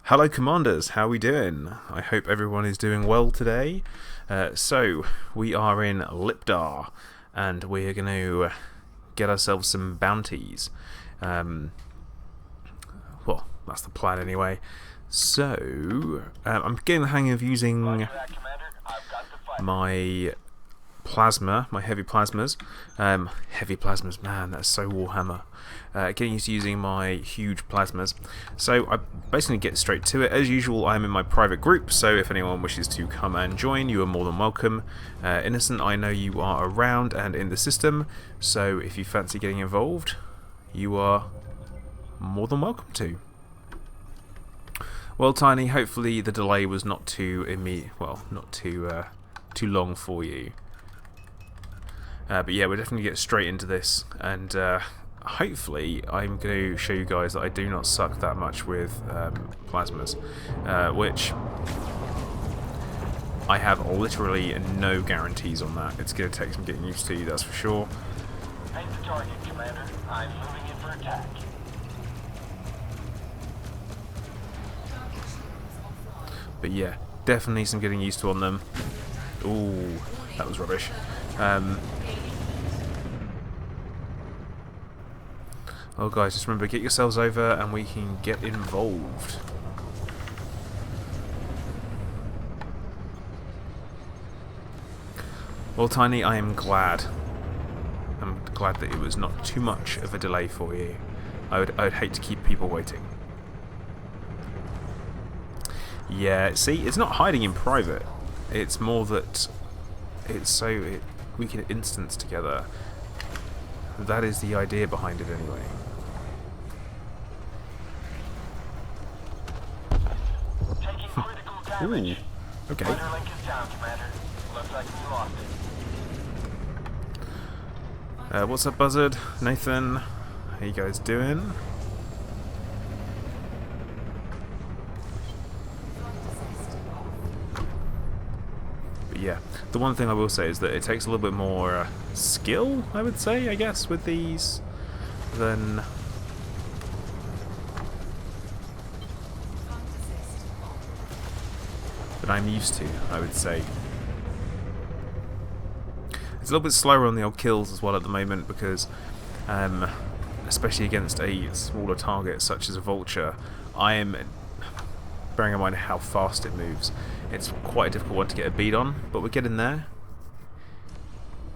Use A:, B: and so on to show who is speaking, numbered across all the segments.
A: Hello Commanders, how are we doing? I hope everyone is doing well today. So, we are in Lipar, and we're going to get ourselves some bounties. Well, that's the plan anyway. So, I'm getting the hang of using my plasma, my heavy plasmas. Heavy plasmas, man, that's so Warhammer. Getting used to using my huge plasmas. So I basically get straight to it. As usual, I'm in my private group, so if anyone wishes to come and join, you are more than welcome. Innocent, I know you are around and in the system, so if you fancy getting involved, you are more than welcome to. Well, Tiny, hopefully the delay was not too too long for you. But yeah, we're definitely get straight into this, and hopefully I'm going to show you guys that I do not suck that much with plasmas, which I have literally no guarantees on that. It's going to take some getting used to, that's for sure.
B: Paint the target, Commander. I'm moving in for attack.
A: But yeah, definitely some getting used to on them. Ooh, that was rubbish. Oh guys, just remember, get yourselves over and we can get involved. Well, Tiny, I am glad. I'm glad that it was not too much of a delay for you. I'd hate to keep people waiting. Yeah, see, it's not hiding in private. It's more that we can instance together. That is the idea behind it anyway.
B: Taking critical damage.
A: Ooh, okay.
B: Link is down, Commander. Looks like we lost it.
A: What's up, Buzzard? Nathan? How you guys doing? But yeah, the one thing I will say is that it takes a little bit more skill, I would say, I guess, with these than I'm used to, I would say. It's a little bit slower on the old kills as well at the moment because, especially against a smaller target such as a vulture, I am, bearing in mind how fast it moves, it's quite a difficult one to get a beat on, but we're getting there.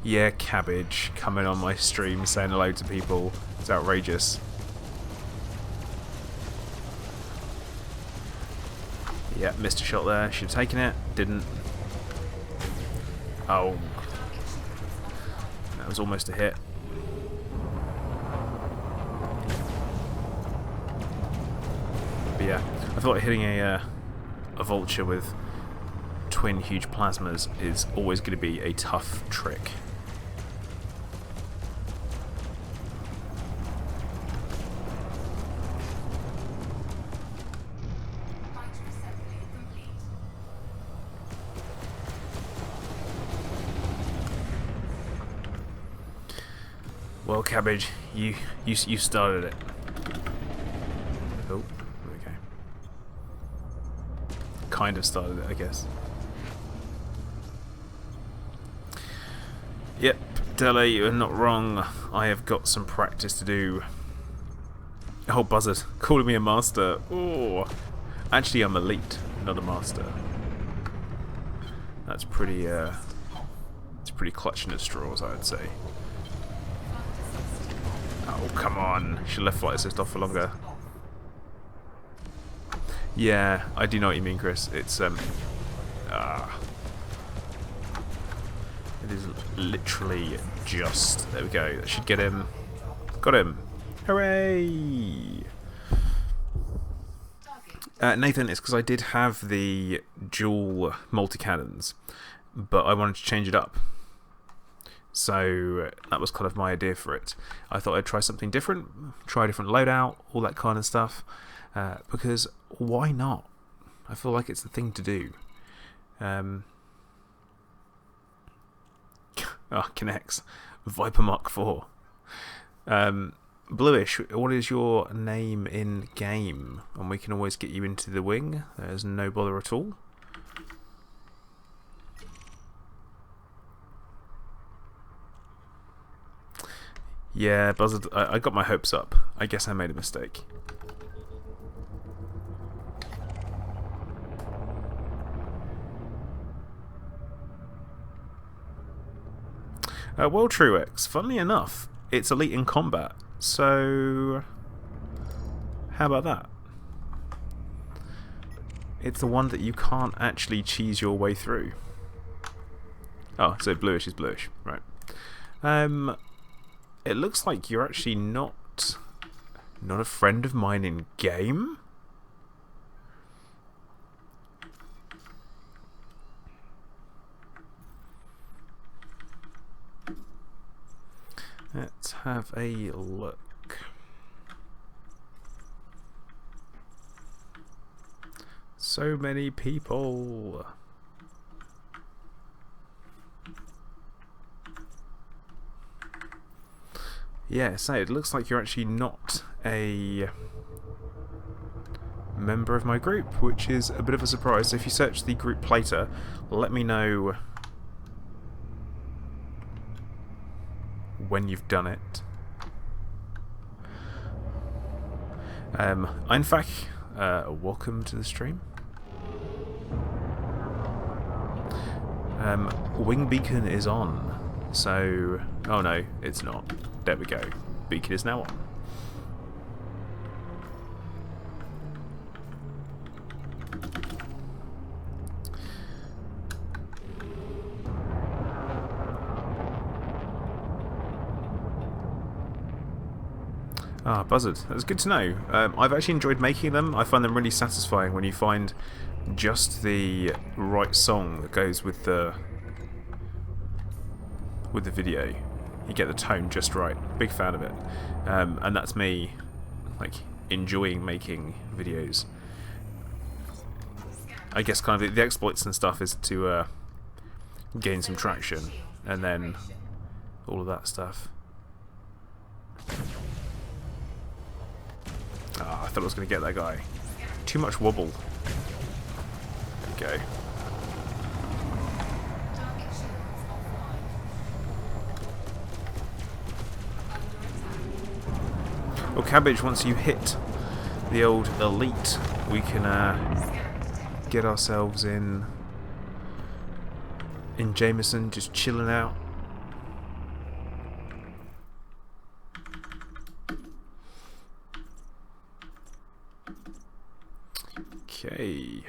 A: Yeah, Cabbage coming on my stream saying hello to people. It's outrageous. Yeah, missed a shot there. Should have taken it. Didn't. Oh. That was almost a hit. But yeah, I thought hitting a vulture with twin huge plasmas is always going to be a tough trick. Well, Cabbage, you started it. Oh, okay. Kind of started it, I guess. Yep, Dele, you are not wrong. I have got some practice to do. Oh, Buzzard, calling me a master. Oh, actually, I'm elite, not a master. That's pretty. It's pretty clutching at straws, I would say. Oh, come on. Should left flight assist off for longer. Yeah, I do know what you mean, Chris. It's, It is literally just... There we go. That should get him. Got him. Hooray! Nathan, it's because I did have the dual multi-cannons, but I wanted to change it up. So that was kind of my idea for it. I thought I'd try something different, try a different loadout, all that kind of stuff, because why not? I feel like it's the thing to do. Connects. Viper Mark 4. Bluish, what is your name in game? And we can always get you into the wing. There's no bother at all. Yeah, Buzzard, I got my hopes up. I guess I made a mistake. Well, Truex, funnily enough, it's elite in combat, so how about that? It's the one that you can't actually cheese your way through. Oh, so bluish is bluish, right. It looks like you're actually not a friend of mine in game. Let's have a look. So many people. Yeah, so it looks like you're actually not a member of my group, which is a bit of a surprise. So if you search the group later, let me know when you've done it. Einfach, welcome to the stream. Wing beacon is on, so oh no, it's not. There we go. Beacon is now on. Ah, Buzzard. That's good to know. I've actually enjoyed making them. I find them really satisfying when you find just the right song that goes with the video. You get the tone just right. Big fan of it. And that's me, like, enjoying making videos. I guess kind of the exploits and stuff is to gain some traction, and then all of that stuff. Ah, I thought I was going to get that guy. Too much wobble. There we go. Well, Cabbage, once you hit the old elite, we can get ourselves in Jameson, just chilling out. Okay.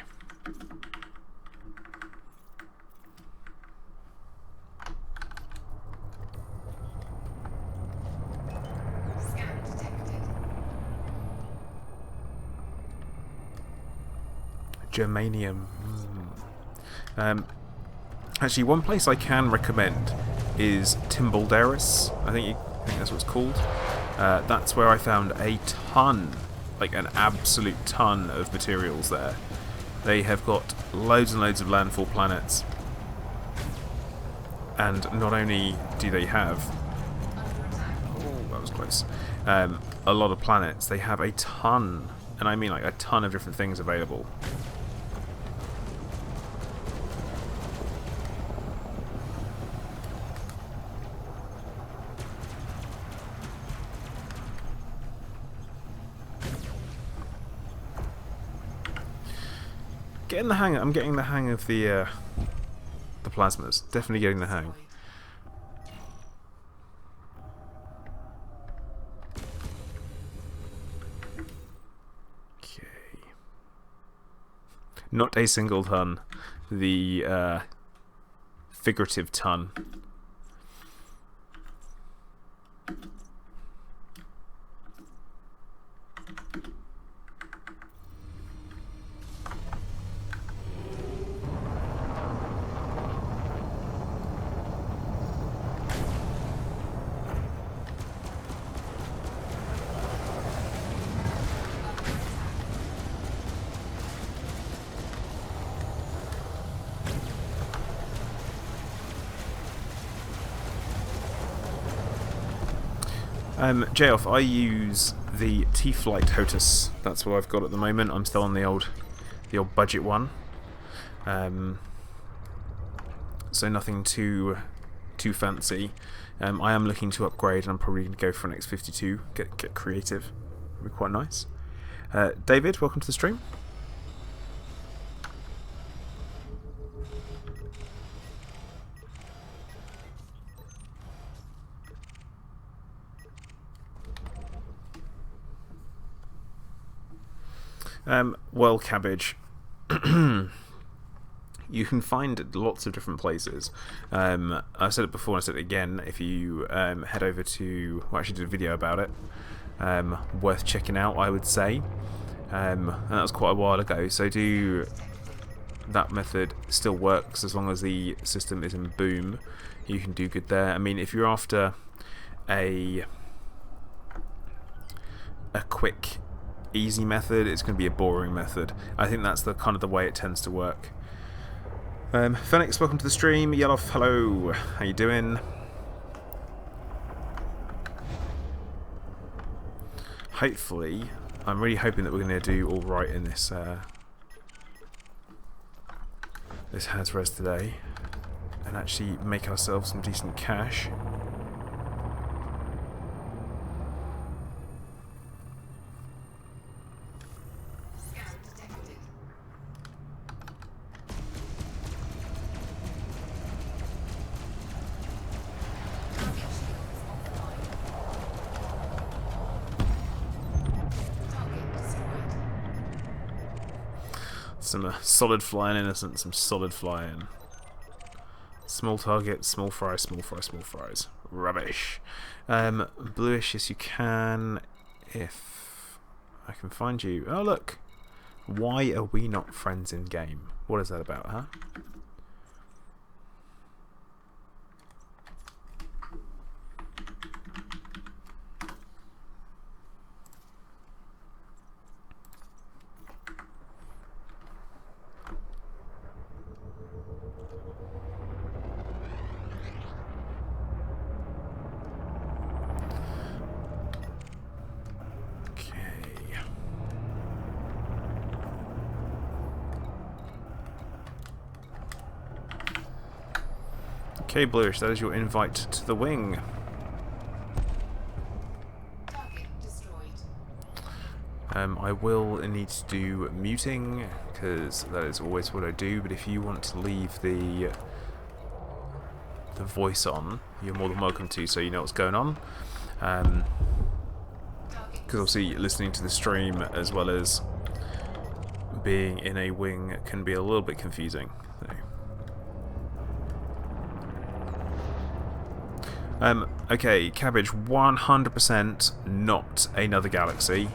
A: Germanium. Actually, one place I can recommend is Timbledaris. I think that's what it's called. That's where I found a ton, like an absolute ton of materials there. They have got loads and loads of landfall planets, and not only do they have, oh, that was close, a lot of planets, they have a ton, and I mean like a ton of different things available. Getting the hang. I'm getting the hang of the plasmas. Definitely getting the hang. Okay. Not a single ton. The figurative ton. J-Off, I use the T-Flight HOTUS. That's what I've got at the moment. I'm still on the old budget one. So nothing too fancy. I am looking to upgrade, and I'm probably going to go for an X52. Get creative. It'd be quite nice. David, welcome to the stream. Well, Cabbage, you can find lots of different places. I've said it before and I said it again. If you head over to... Well, I actually did a video about it. Worth checking out, I would say. And that was quite a while ago. So that method still works as long as the system is in boom. You can do good there. I mean, if you're after a quick, easy method, it's going to be a boring method. I think that's the kind of the way it tends to work. Phoenix, welcome to the stream. Yellow, hello. How you doing? Hopefully, I'm really hoping that we're going to do all right in this this Hazres today, and actually make ourselves some decent cash. Some solid flying innocent, some solid flying. Small target, small fries, small fries, small fries. Rubbish. Bluish, yes you can. If I can find you. Oh look! Why are we not friends in game? What is that about, huh? Okay, Bluish, that is your invite to the wing.
C: Target destroyed.
A: I will need to do muting, because that is always what I do, but if you want to leave the voice on, you're more than welcome to, so you know what's going on. Because obviously listening to the stream as well as being in a wing can be a little bit confusing. Okay, Cabbage, 100% not another galaxy.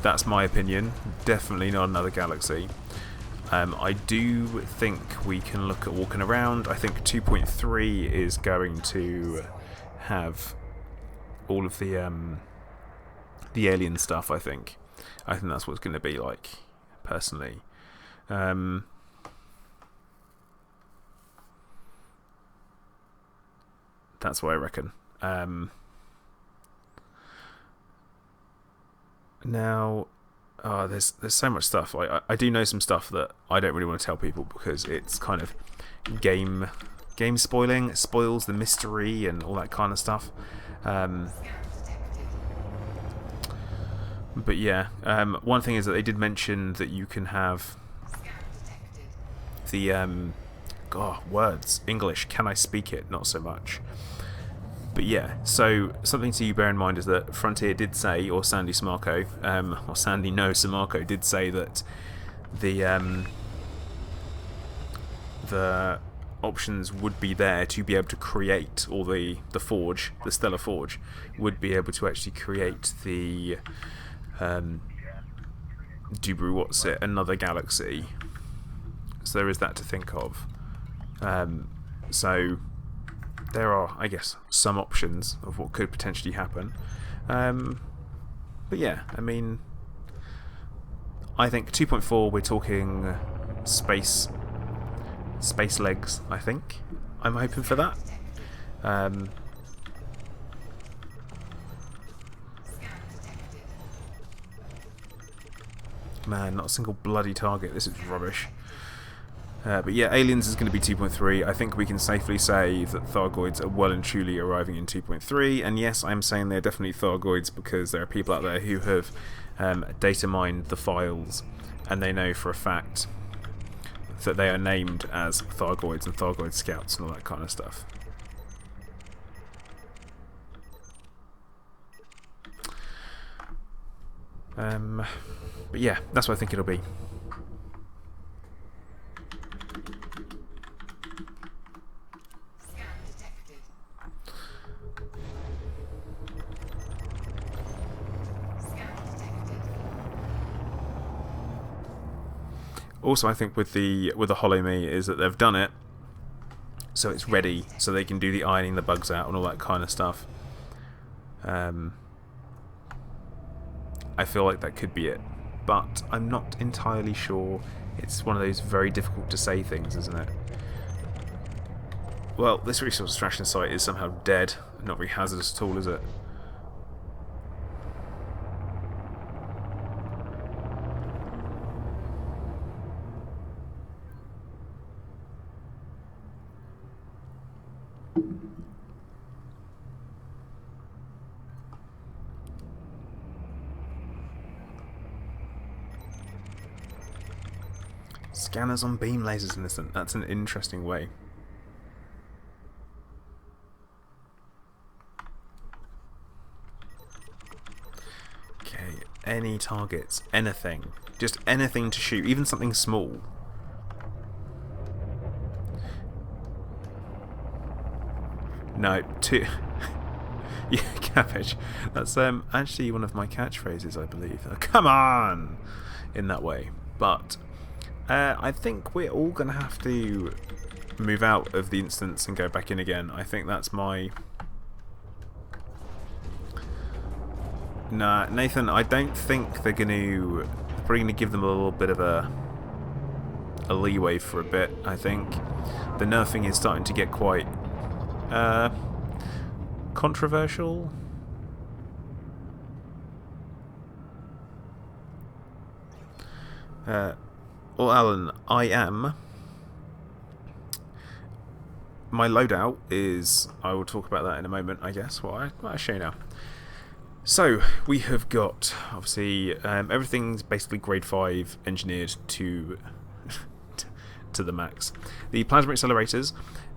A: That's my opinion. Definitely not another galaxy. I do think we can look at walking around. I think 2.3 is going to have all of the alien stuff, I think. I think that's what it's going to be like, personally. That's what I reckon. Now, there's so much stuff. I do know some stuff that I don't really want to tell people because it's kind of game spoiling. It spoils the mystery and all that kind of stuff. But yeah, one thing is that they did mention that you can have the words English. Can I speak it? Not so much. But yeah, so something to bear in mind is that Frontier did say, or Sandy Samarco, or Sandy No Samarco did say that the options would be there to be able to create, or the Forge, the Stellar Forge, would be able to actually create the another galaxy. So there is that to think of. So there are, I guess, some options of what could potentially happen. But yeah, I mean, I think 2.4 we're talking space legs, I think. I'm hoping for that. Man, not a single bloody target. This is rubbish. But yeah, Aliens is going to be 2.3. I think we can safely say that Thargoids are well and truly arriving in 2.3. And yes, I'm saying they're definitely Thargoids because there are people out there who have data mined the files and they know for a fact that they are named as Thargoids and Thargoid scouts and all that kind of stuff. But yeah, that's what I think it'll be.
C: Scan detected. Scan detected.
A: Also, I think with the Hollow Me is that they've done it, so it's ready, so they can do the ironing the bugs out and all that kind of stuff. I feel like that could be it, but I'm not entirely sure. It's one of those very difficult to say things, isn't it? Well, this resource extraction site is somehow dead. Not very hazardous at all, is it? Scanners on beam lasers innocent. That's an interesting way. Okay, any targets, anything. Just anything to shoot, even something small. No, two. Yeah, cabbage. That's actually one of my catchphrases, I believe. Come on! In that way. But I think we're all going to have to move out of the instance and go back in again. I think that's my... Nah, Nathan, I don't think they're going to... Probably going to give them a little bit of a leeway for a bit, I think. The nerfing is starting to get quite... controversial? Well, Alan, I am. My loadout is... I will talk about that in a moment, I guess. Well, I'll show you now. So, we have got, obviously, everything's basically grade 5 engineered to to the max. The plasma accelerators,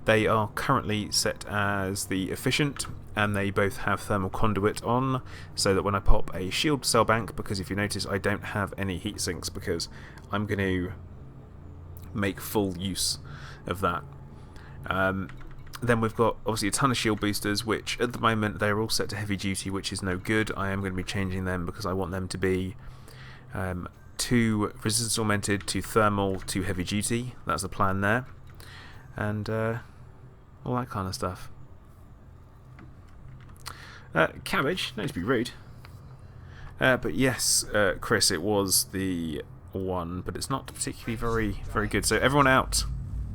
A: they are currently set as the efficient, and they both have thermal conduit on, so that when I pop a shield cell bank, because if you notice I don't have any heat sinks because I'm going to make full use of that. Then we've got obviously a ton of shield boosters, which at the moment they're all set to heavy duty, which is no good. I am going to be changing them because I want them to be to resistance augmented, to thermal, to heavy duty. That's the plan there, and all that kind of stuff. Cabbage, not to be rude, but yes, Chris, it was the one, but it's not particularly very good. So everyone out.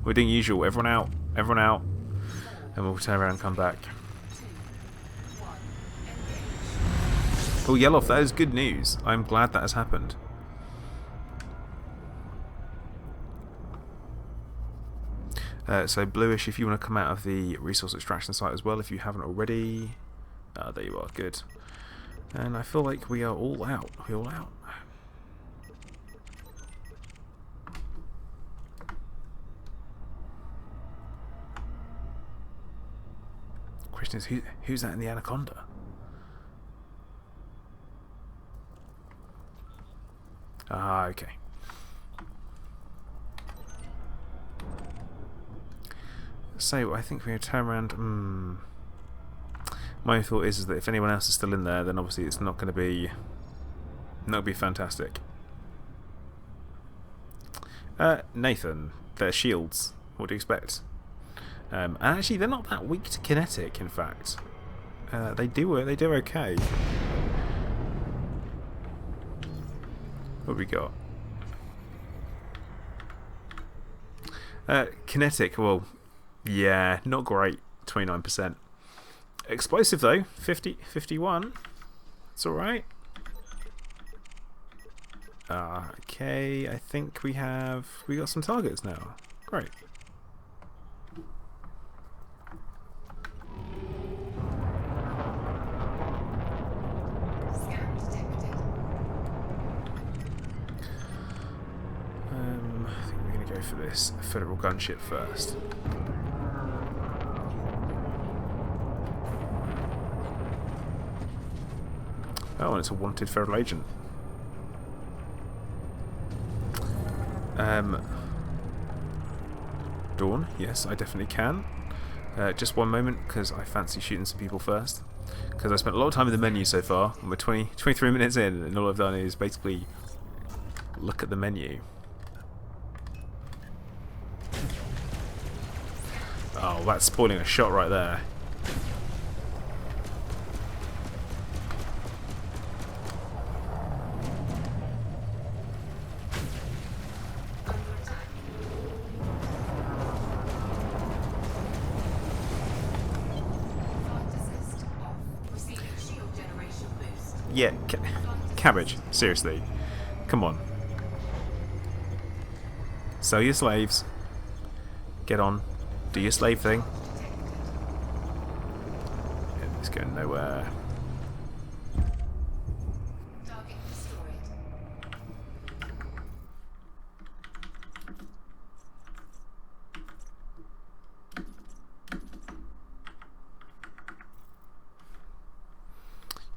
A: We're doing usual. Everyone out. Everyone out. And we'll turn around and come back. Oh, Yellow, that is good news. I'm glad that has happened. So Bluish, if you want to come out of the resource extraction site as well, if you haven't already. There you are, good. And I feel like we are all out. We're all out. Question is, who's that in the Anaconda? Ah, okay. So I think we're going to turn around. My thought is that if anyone else is still in there, then obviously it's not going to be fantastic. Nathan, they're shields. What do you expect? And actually, they're not that weak to kinetic. In fact, they do okay. What have we got? Kinetic. Well, yeah, not great. 29%. Explosive though, 51. It's all right. Okay, I think we got some targets now. Great.
C: Scan detected.
A: I think we're gonna go for this federal gunship first. Oh, and it's a wanted federal agent. Dawn, yes, I definitely can. Just one moment, because I fancy shooting some people first. Because I spent a lot of time in the menu so far, and we're 23 minutes in, and all I've done is basically look at the menu. Oh, that's spoiling a shot right there. Yeah, cabbage. Seriously. Come on. Sell your slaves. Get on. Do your slave thing. Yeah, it's going nowhere.
C: Target destroyed.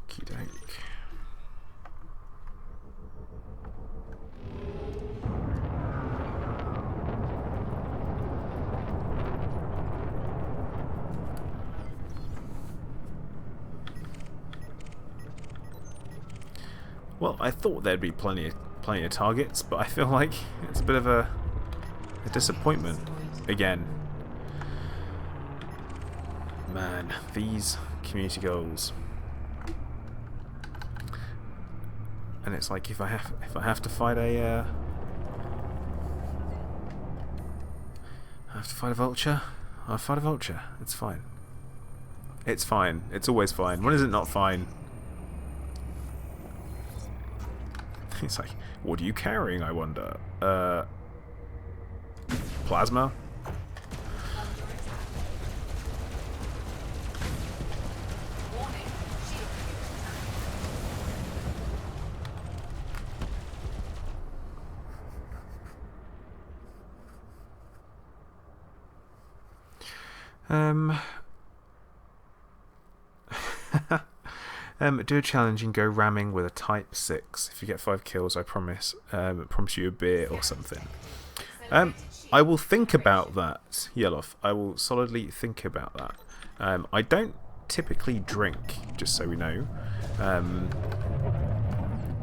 A: Okey-doke. Well, I thought there'd be plenty of targets, but I feel like it's a bit of a disappointment again. Man, these community goals. And it's like if I have to fight a vulture, I'll fight a vulture. It's fine. It's fine. It's always fine. When is it not fine? It's like, what are you carrying, I wonder? Plasma? Do a challenge and go ramming with a Type 6. If you get 5 kills, I promise you a beer or something. I will think about that, Yeloff. I will solidly think about that. I don't typically drink, just so we know.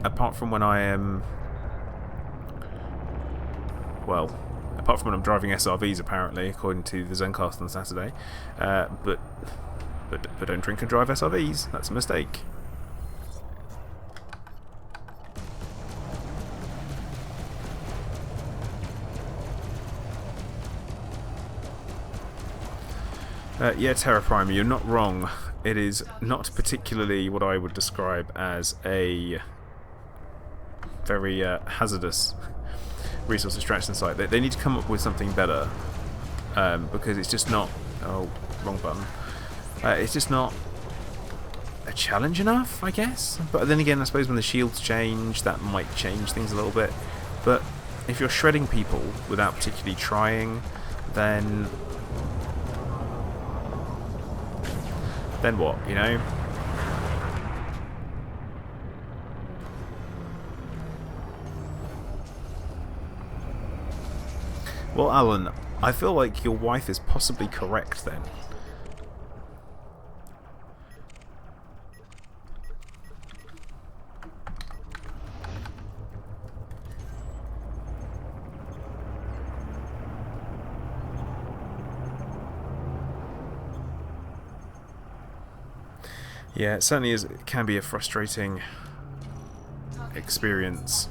A: Apart from when I am... well, apart from when I'm driving SRVs, apparently, according to the Zencast on Saturday. But don't drink and drive SRVs. That's a mistake. Yeah, Terra Prime, you're not wrong. It is not particularly what I would describe as a very hazardous resource extraction site. They need to come up with something better, because it's just not... oh, wrong button. It's just not a challenge enough, I guess. But then again, I suppose when the shields change, that might change things a little bit. But if you're shredding people without particularly trying, then what, you know? Well, Alan, I feel like your wife is possibly correct then. Yeah, it certainly is. It can be a frustrating experience.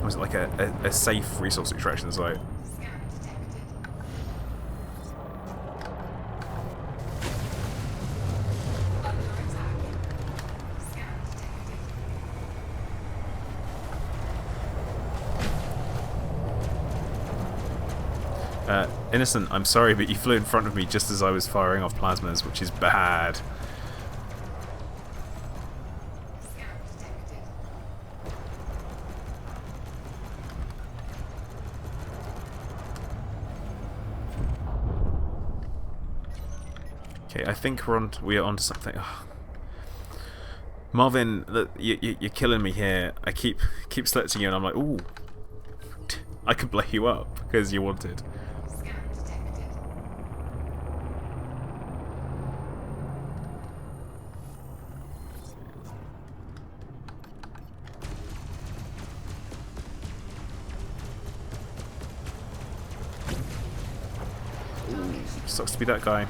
A: Was it like a safe resource extraction site?
C: Scan detected. Under attack.
A: Innocent, I'm sorry, but you flew in front of me just as I was firing off plasmas, which is bad.
C: Scan detected.
A: Okay, I think we are onto something. Ugh. Marvin, you're killing me here. I keep selecting you, and I'm like, ooh, I could blow you up because you wanted.
C: Scan detected.
A: Sucks to be that guy.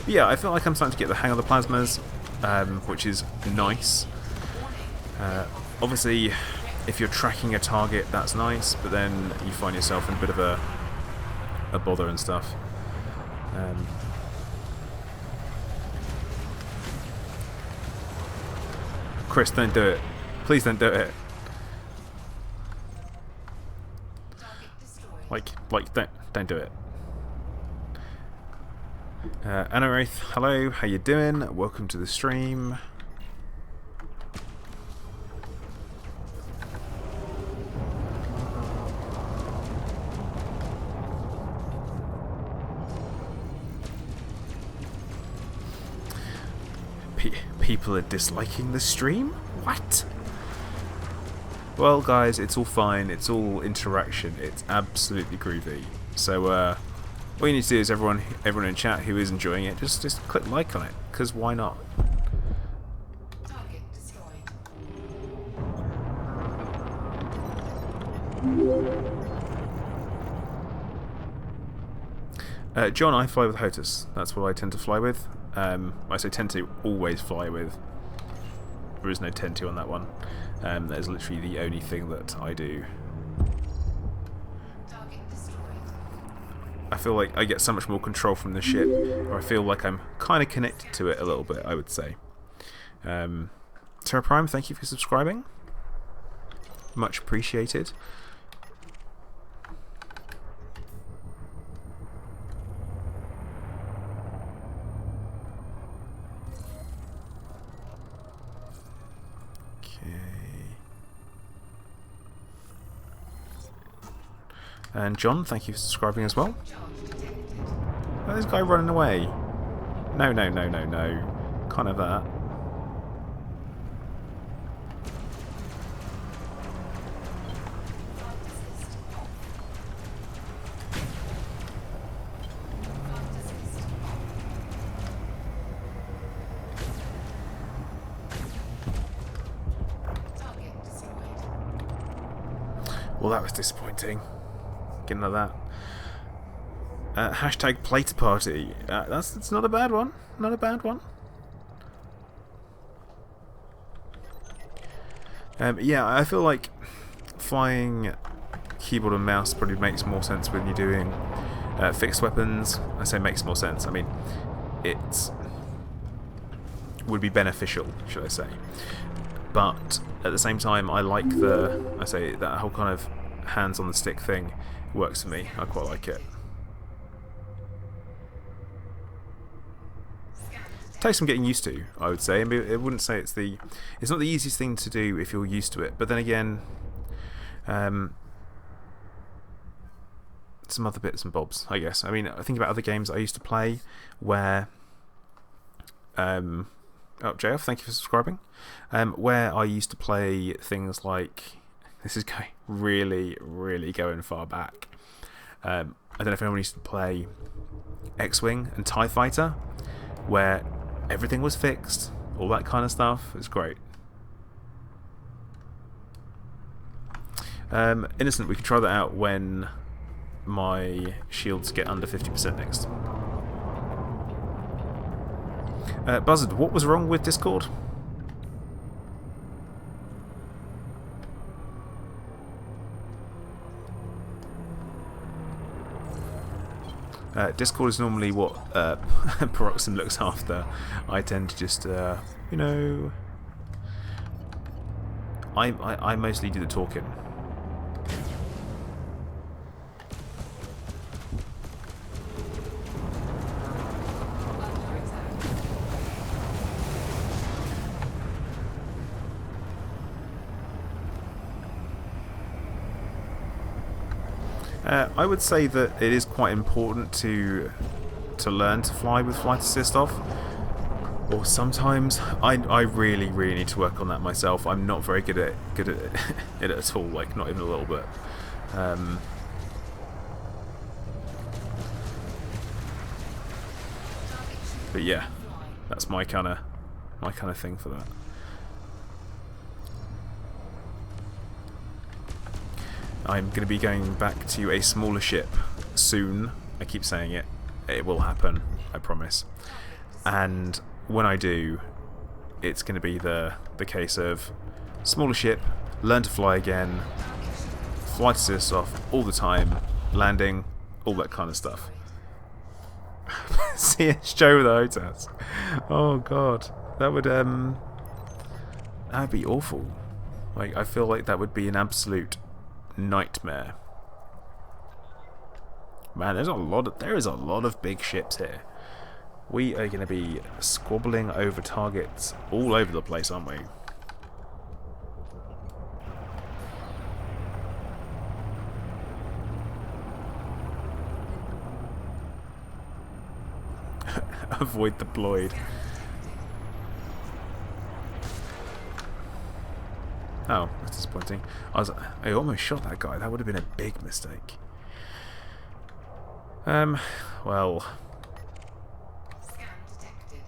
A: But yeah, I feel like I'm starting to get the hang of the plasmas, which is nice. Obviously, if you're tracking a target, that's nice, but then you find yourself in a bit of a bother and stuff. Chris, don't do it. Please don't do it.
C: Target destroyed.
A: Like, don't do it. Anna Wraith, hello, how you doing? Welcome to the stream. People are disliking the stream? What? Well, guys, it's all fine. It's all interaction. It's absolutely groovy. So, all you need to do is everyone in chat who is enjoying it, just click like on it, because why not?
C: Target destroyed.
A: John, I fly with HOTUS. That's what I tend to fly with. I say tend to always fly with. There is no tend to on that one. That is literally the only thing that I do.
C: Target destroyed.
A: I feel like I get so much more control from the ship, or I feel like I'm kind of connected to it a little bit, I would say. Terra Prime, thank you for subscribing. Much appreciated. And John, thank you for subscribing as well.
C: Charge detected.
A: Oh, this guy running away. No, no, no, no, no. Can't have that.
C: Flight assist off. Flight assist off. Target destroyed.
A: Well, that was disappointing. Getting like that. Hashtag plate party. That's not a bad one. Not a bad one. Yeah, I feel like flying keyboard and mouse probably makes more sense when you're doing fixed weapons. I say makes more sense. I mean, it would be beneficial, should I say. But at the same time, I like that whole kind of hands on the stick thing works for me. I quite like it. Takes some getting used to, I would say. I mean, I wouldn't say it's not the easiest thing to do if you're used to it. But then again, some other bits and bobs, I guess. I mean, I think about other games I used to play where, oh, JF, thank you for subscribing. Where I used to play things like, this is going really, really going far back. I don't know if anyone used to play X-Wing and TIE Fighter, where everything was fixed, all that kind of stuff. It's great. Innocent, we can try that out when my shields get under 50% next. Buzzard, what was wrong with Discord? Discord is normally what Peroxin looks after. I tend to just, you know, I mostly do the talking. I would say that it is quite important to learn to fly with flight assist off. Or sometimes I really need to work on that myself. I'm not very good at it at all. Like not even a little bit. But yeah, that's my kind of thing for that. I'm going to be going back to a smaller ship soon. I keep saying it. It will happen, I promise. And when I do, it's going to be the case of smaller ship, learn to fly again, flight assist off all the time, landing, all that kind of stuff. CS Joe with the HOTAS. Oh god, that'd be awful. Like I feel like that would be an absolute nightmare. Man, there is a lot of big ships here. We are going to be squabbling over targets all over the place, aren't we? Avoid the Bloid. Oh, that's disappointing. I almost shot that guy. That would have been a big mistake. Well.
C: Scan detected.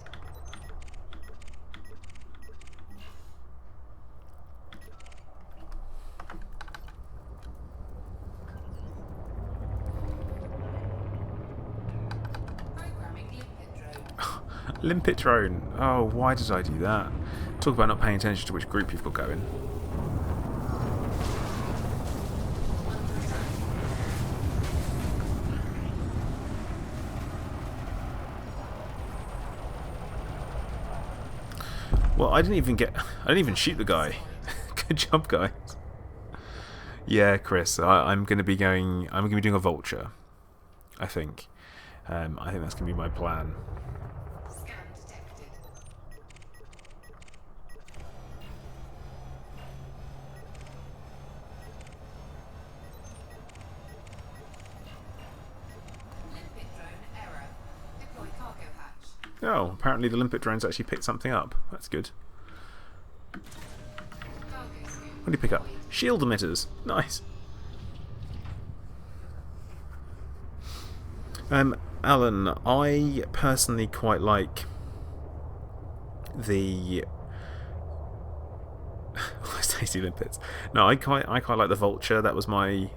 C: Programming
A: Limpet drone. Oh, why did I do that? Talk about not paying attention to which group you've got going. Well, I didn't even shoot the guy. Good job, guys. Yeah, Chris, I'm going to be doing a vulture. I think that's going to be my plan.
C: Scan detected. Limpet drone error. Deploy cargo hatch.
A: Oh, apparently the limpet drones actually picked something up. That's good.
C: Cargo scoop.
A: What do you pick up? Shield emitters. Nice. Alan, I personally quite like the Stacey limpets. No, I quite like the vulture. That was my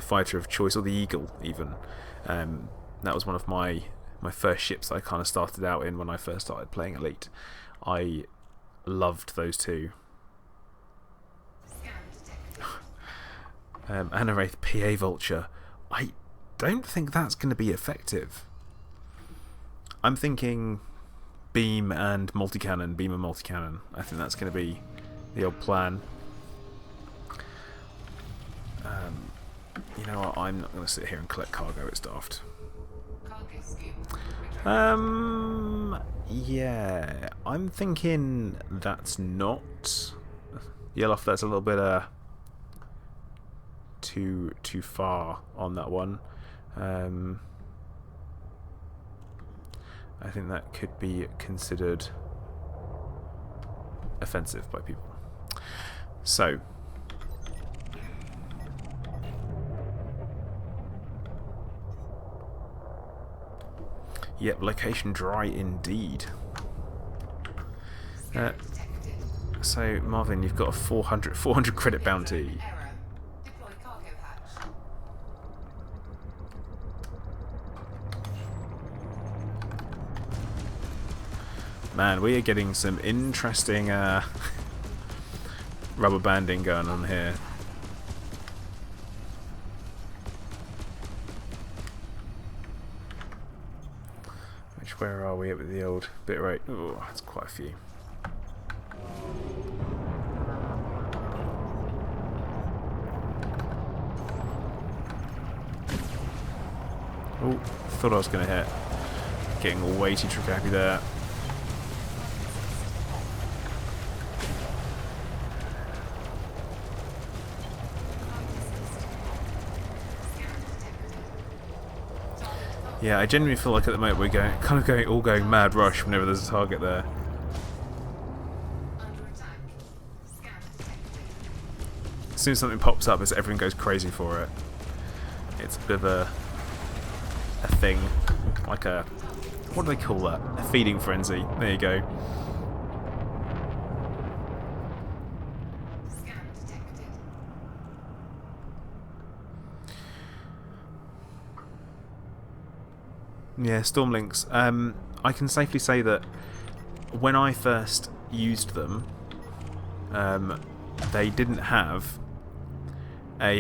A: fighter of choice, or the eagle even. That was one of my first ships I kind of started out in when I first started playing Elite. I loved those two.
C: Scan detected.
A: Anaraith PA Vulture. I don't think that's going to be effective. I'm thinking beam and multi-cannon. I think that's going to be the old plan. You know what? I'm not going to sit here and collect cargo. It's daft.
C: Cargo scoop.
A: Yeah, I'm thinking that's not Yellow. That's a little bit too far on that one. I think that could be considered offensive by people. So. Yep, location dry indeed. So, Marvin, you've got a 400 credit bounty.
C: Error. Deploy cargo hatch.
A: Man, we are getting some interesting rubber banding going on here. Where are we at with the old bit rate? Oh, that's quite a few. Oh, thought I was going to hit. Getting way too trick happy there.
C: Scan detected.
A: Yeah, I genuinely feel like at the moment we're all going mad rush whenever there's a target there.
C: Under attack. Scan detected.
A: As soon as something pops up, everyone goes crazy for it. It's a bit of a thing, like a, what do they call that? A feeding frenzy. There you go.
C: Scan detected.
A: Yeah, Stormlinks. I can safely say that when I first used them, they didn't have a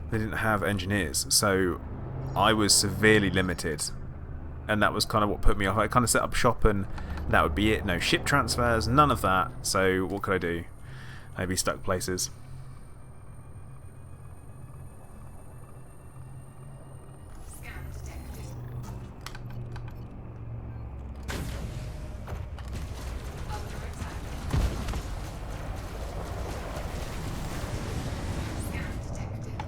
A: they didn't have engineers, so I was severely limited, and that was kind of what put me off. I kind of set up shop and that would be it. No ship transfers, none of that. So what could I do? I'd be stuck places.
C: Scan detected. Under attack. Scan detected.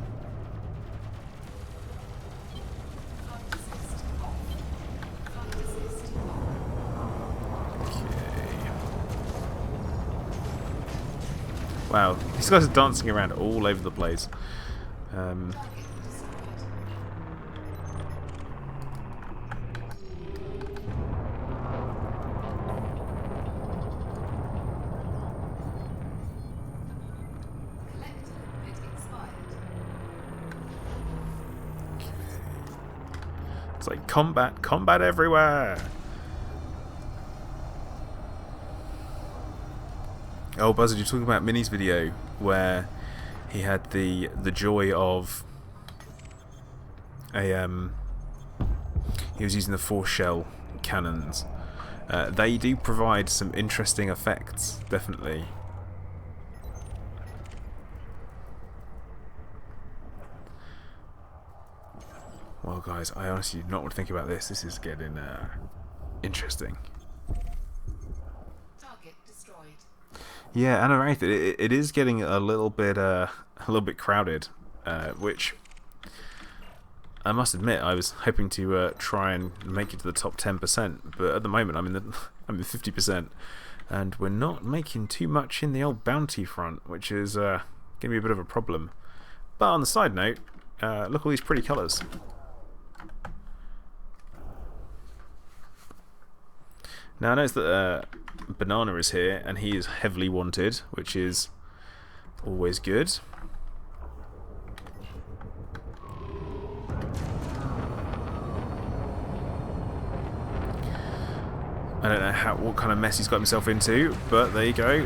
C: Flood assist off. Flood assist off.
A: Okay. Wow, these guys are dancing around all over the place.
C: Target destroyed. Collector bid expired.
A: It's like combat everywhere. Oh, Buzzard, you're talking about Mini's video where he had the joy of a he was using the force shell cannons. They do provide some interesting effects, definitely. Well, guys, I honestly do not want to think about this. This is getting interesting.
C: Target destroyed.
A: Yeah, and right, it is getting a little bit crowded, which I must admit I was hoping to try and make it to the top 10%, but at the moment I'm in 50%, and we're not making too much in the old bounty front, which is going to be a bit of a problem. But on the side note, look at all these pretty colours. Now I noticed that Banana is here, and he is heavily wanted, which is always good. I don't know what kind of mess he's got himself into, but there you go.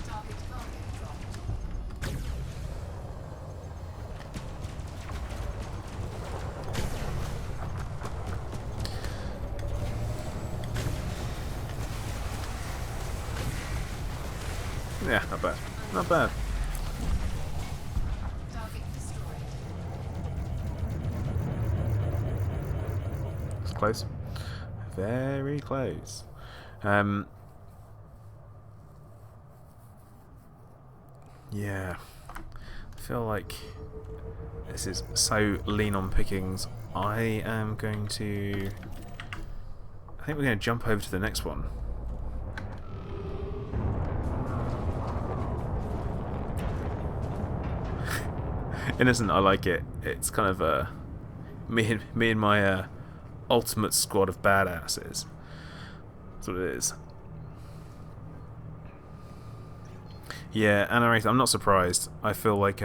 C: Target dropped.
A: Yeah, not bad. Not bad.
C: Target destroyed.
A: It's close. Very close. Yeah. I feel like this is so lean on pickings. I think we're going to jump over to the next one. Innocent, I like it. It's kind of me and my ultimate squad of badasses. That's what it is. Yeah, and I'm not surprised. I feel like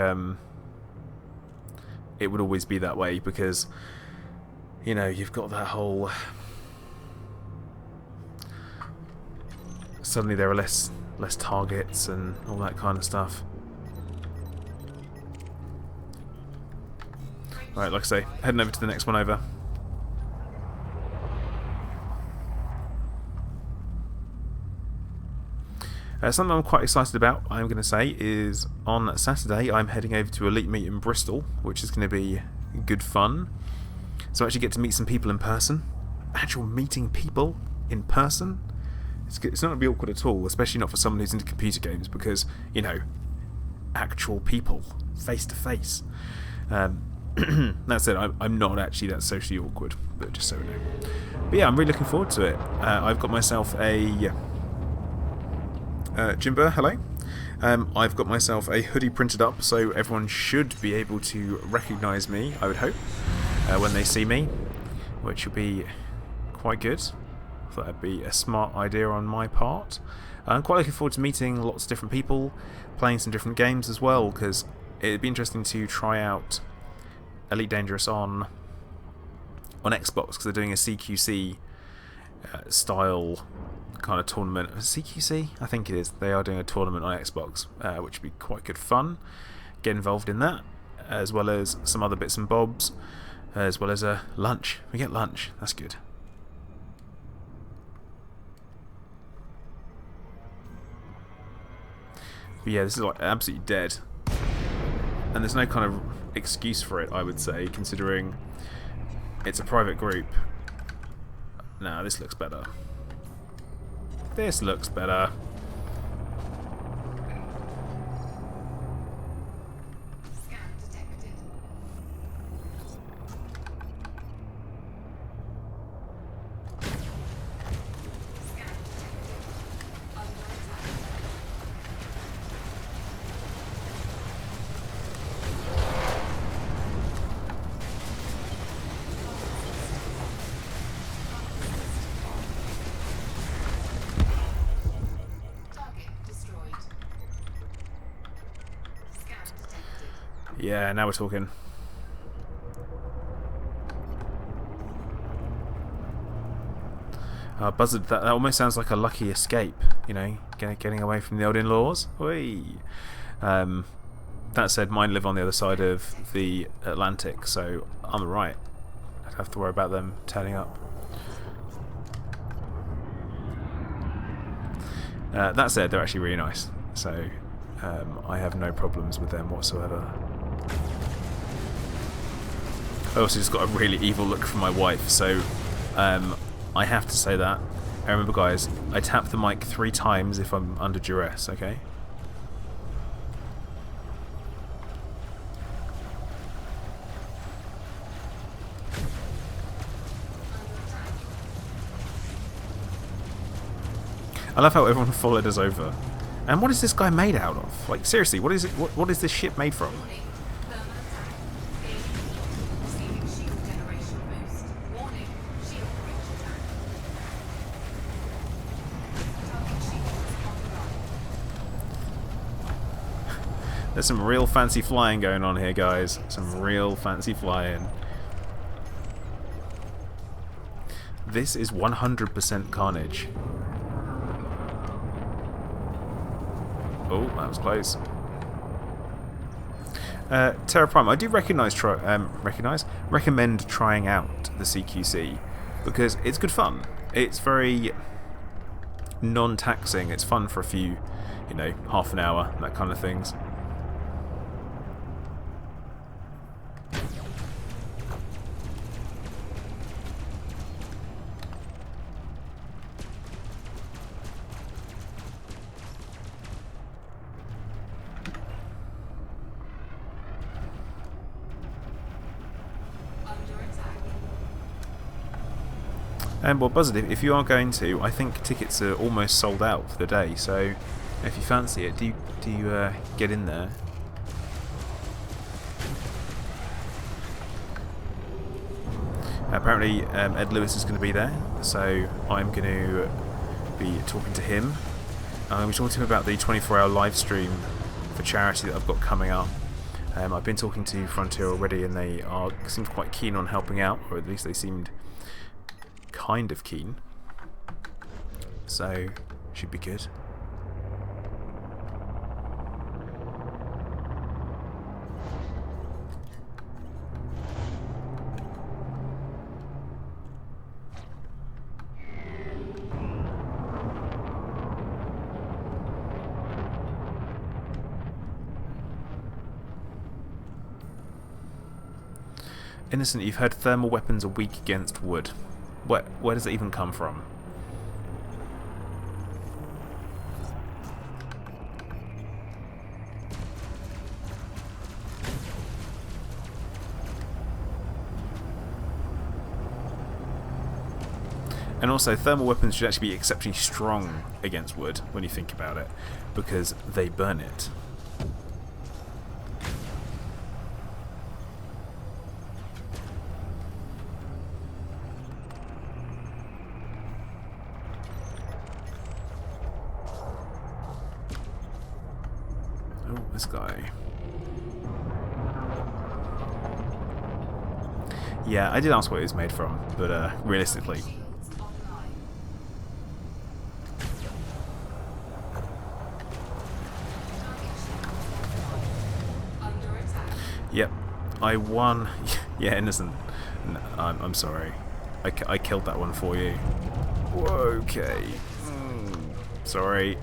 A: it would always be that way because, you know, you've got that whole... Suddenly there are less targets and all that kind of stuff. Right, like I say, heading over to the next one over. Something I'm quite excited about, I'm going to say, is on Saturday I'm heading over to Elite Meet in Bristol, which is going to be good fun. So I actually get to meet some people in person. Actual meeting people in person. It's not going to be awkward at all, especially not for someone who's into computer games, because, you know, actual people, face to face. That said, I'm not actually that socially awkward, but just so you know. But yeah, I'm really looking forward to it. I've got myself a... Jimber, hello. I've got myself a hoodie printed up, so everyone should be able to recognise me, I would hope, when they see me, which will be quite good. I thought that'd be a smart idea on my part. I'm quite looking forward to meeting lots of different people, playing some different games as well, because it'd be interesting to try out Elite Dangerous on Xbox, because they're doing a CQC style kind of tournament. CQC? I think it is. They are doing a tournament on Xbox, which would be quite good fun. Get involved in that, as well as some other bits and bobs, as well as a lunch. We get lunch. That's good. But yeah, this is like absolutely dead. And there's no kind of excuse for it, I would say, considering it's a private group. Nah, this looks better. This looks better.
C: Scan detected. Scan detected. Under attack. Target destroyed. Scan detected.
A: Yeah, now we're talking. Buzzard, that almost sounds like a lucky escape, you know, getting away from the old in-laws. Whee! That said, mine live on the other side of the Atlantic, so I'm alright. I don't have to worry about them turning up. That said, they're actually really nice, so I have no problems with them whatsoever. I also just got a really evil look from my wife, so I have to say that. And remember, guys, I tap the mic 3 times if I'm under duress, okay? I love how everyone followed us over. And what is this guy made out of? Like, seriously, what is it? What is this ship made from?
C: Warning. Thermal attack. Gauge. Receiving shield generation boost. Warning. Shield breach attack. Target shield is online.
A: There's some real fancy flying going on here, guys. Some real fancy flying. This is 100% carnage. Oh, that was close. Terra Prime, I do recommend trying out the CQC, because it's good fun. It's very non-taxing. It's fun for a few, you know, half an hour, that kind of things.
C: Under attack.
A: And well, Buzzard, if you are going to, I think tickets are almost sold out for the day. So if you fancy it, do you get in there? Apparently, Ed Lewis is going to be there, so I'm going to be talking to him. I'm going to be talking to him about the 24-hour live stream for charity that I've got coming up. I've been talking to Frontier already, and they seemed quite keen on helping out, or at least they seemed kind of keen. So, should be good. Innocent, you've heard thermal weapons are weak against wood. Where does it even come from? And also, thermal weapons should actually be exceptionally strong against wood, when you think about it, because they burn it. Oh, this guy. Yeah, I did ask what it was made from, but realistically...
C: Shields online. Target shields under attack.
A: Yep, I won. Yeah, Innocent. I'm sorry. I killed that one for you. Okay. Sorry.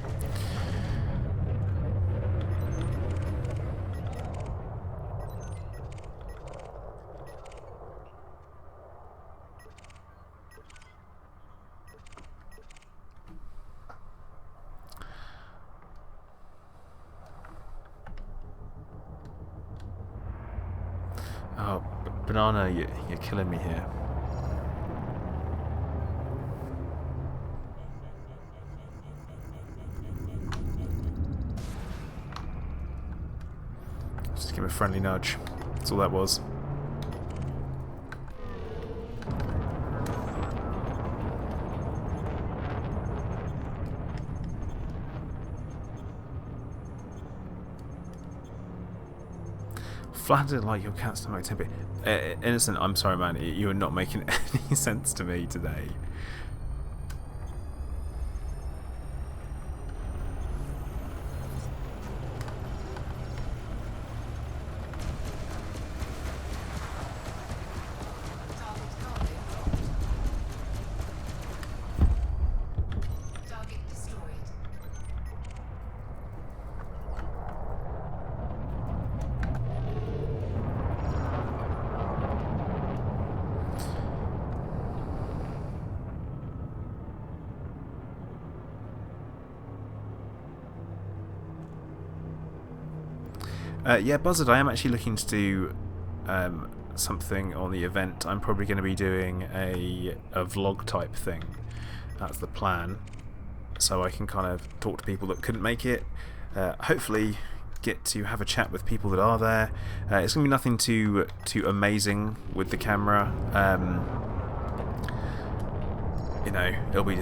A: Oh, Banana, you're killing me here. Just give him a friendly nudge. That's all that was. Flattered like your cat's stomach temper. Innocent, I'm sorry, man. You are not making any sense to me today.
C: Target cargo dropped. Target destroyed.
A: Yeah, Buzzard, I am actually looking to do something on the event. I'm probably going to be doing a vlog type thing. That's the plan. So I can kind of talk to people that couldn't make it. Hopefully get to have a chat with people that are there. It's going to be nothing too amazing with the camera. You know, it'll be in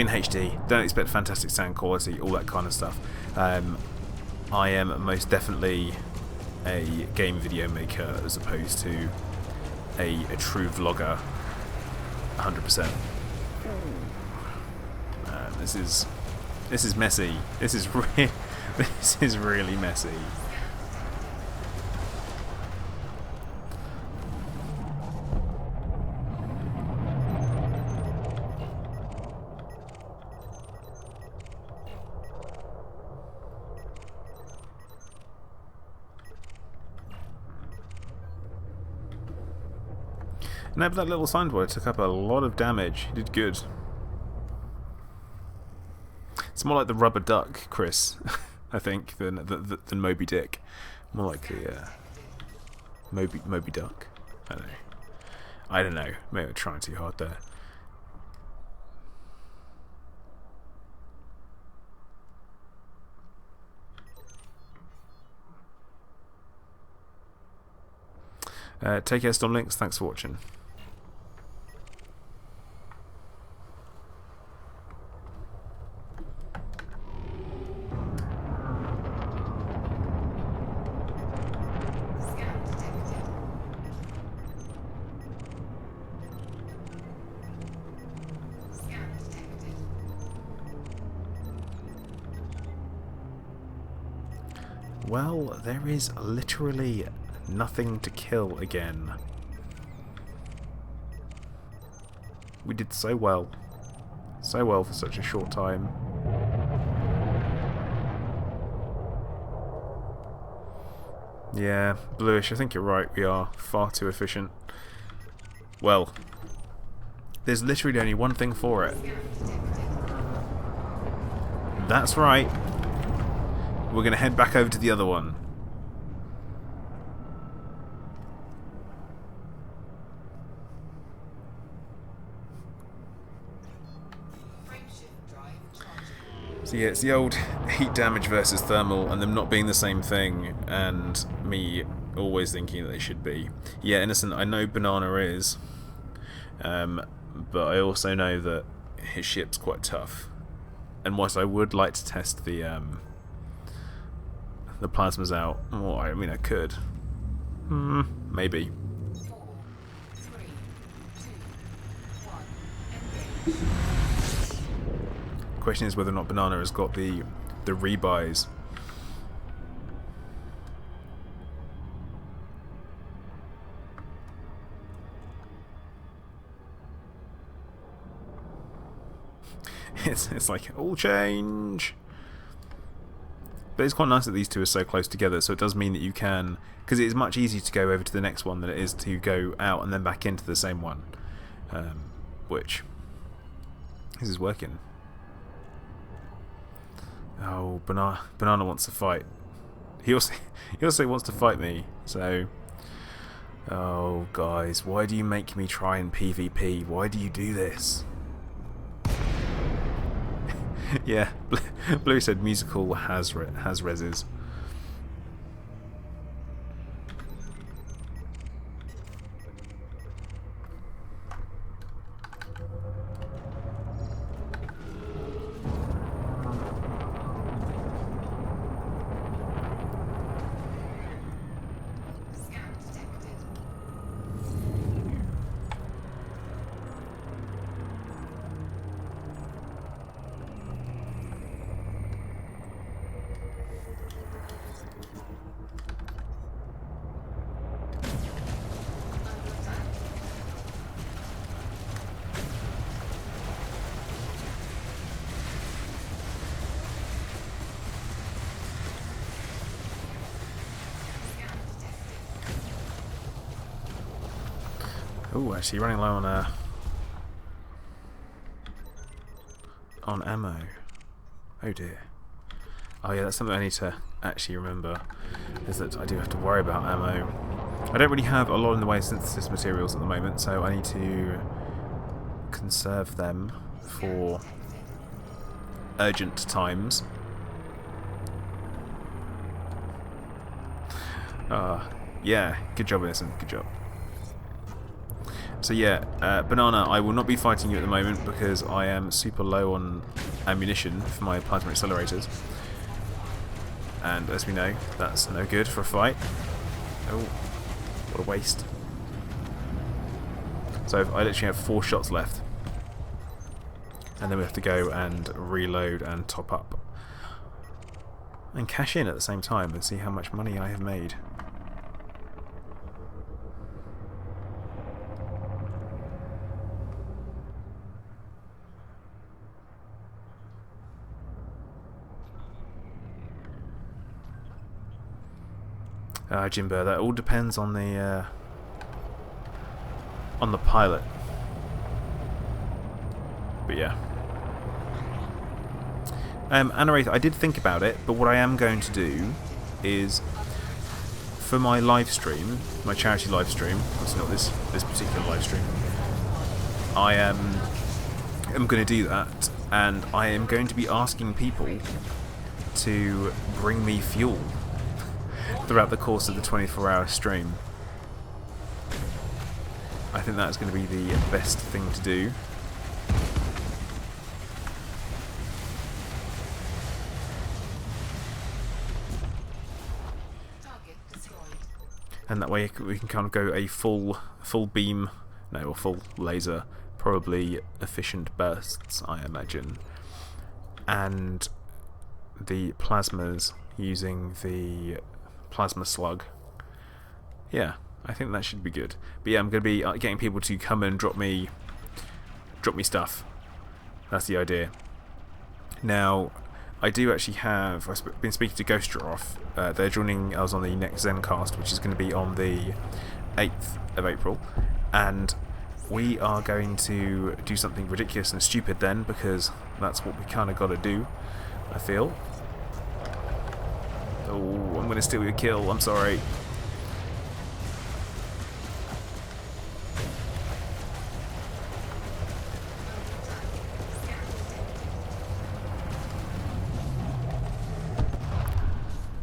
A: HD. Don't expect fantastic sound quality, all that kind of stuff. I am most definitely a game video maker as opposed to a true vlogger. 100%. This is messy. This is really messy. No, but that little signboard took up a lot of damage. He did good. It's more like the rubber duck, Chris, I think, than Moby Dick. More like the Moby Duck. I don't know. Maybe I'm trying too hard there. Take care, Storm Links. Thanks for watching.
C: Scan detected. Scan detected.
A: Well, there is literally nothing to kill again. We did so well. So well for such a short time. Yeah, bluish. I think you're right. We are far too efficient. Well, there's literally only one thing for it. That's right. We're going to head back over to the other one. So yeah, it's the old heat damage versus thermal, and them not being the same thing, and me always thinking that they should be. Yeah, Innocent, I know Banana is, but I also know that his ship's quite tough. And whilst I would like to test the plasmas out, well, I mean I could. Maybe.
C: 4, 3, 2, 1, engage.
A: Question is whether or not Banana has got the rebuys. It's like all change. But it's quite nice that these two are so close together, so it does mean that you can, because it is much easier to go over to the next one than it is to go out and then back into the same one. Which this is working. Oh, Banana wants to fight. He also wants to fight me. So, oh guys, why do you make me try and PvP? Why do you do this? Yeah, Blue said musical has reses.
C: Scan detected. Under attack. Scan detected.
A: Oh, actually running low on ammo. Oh dear. Oh yeah, that's something I need to actually remember, is that I do have to worry about ammo. I don't really have a lot in the way of synthesis materials at the moment, so I need to conserve them for urgent times. Yeah, good job, Innocent, good job. So yeah, Banana, I will not be fighting you at the moment because I am super low on ammunition for my plasma accelerators. And as we know, that's no good for a fight. Oh, what a waste. So I literally have 4 shots left. And then we have to go and reload and top up. And cash in at the same time and see how much money I have made. Jimbo, that all depends on the pilot. But yeah. Anna, I did think about it, but what I am going to do is, for my live stream, my charity live stream, it's not this particular live stream, I am going to do that, and I am going to be asking people to bring me fuel throughout the course of the 24-hour stream. I think that's going to be the best thing to do.
C: Target destroyed.
A: And that way we can kind of go a full beam, no, or full laser, probably efficient bursts, I imagine. And the plasmas using the plasma slug. Yeah, I think that should be good. But yeah, I'm going to be getting people to come and drop me stuff. That's the idea. Now, I do actually have. I've been speaking to Ghost off. They're joining us on the next Zencast, which is going to be on the 8th of April, and we are going to do something ridiculous and stupid then, because that's what we kind of got to do, I feel. Oh, I'm going to steal your kill. I'm sorry.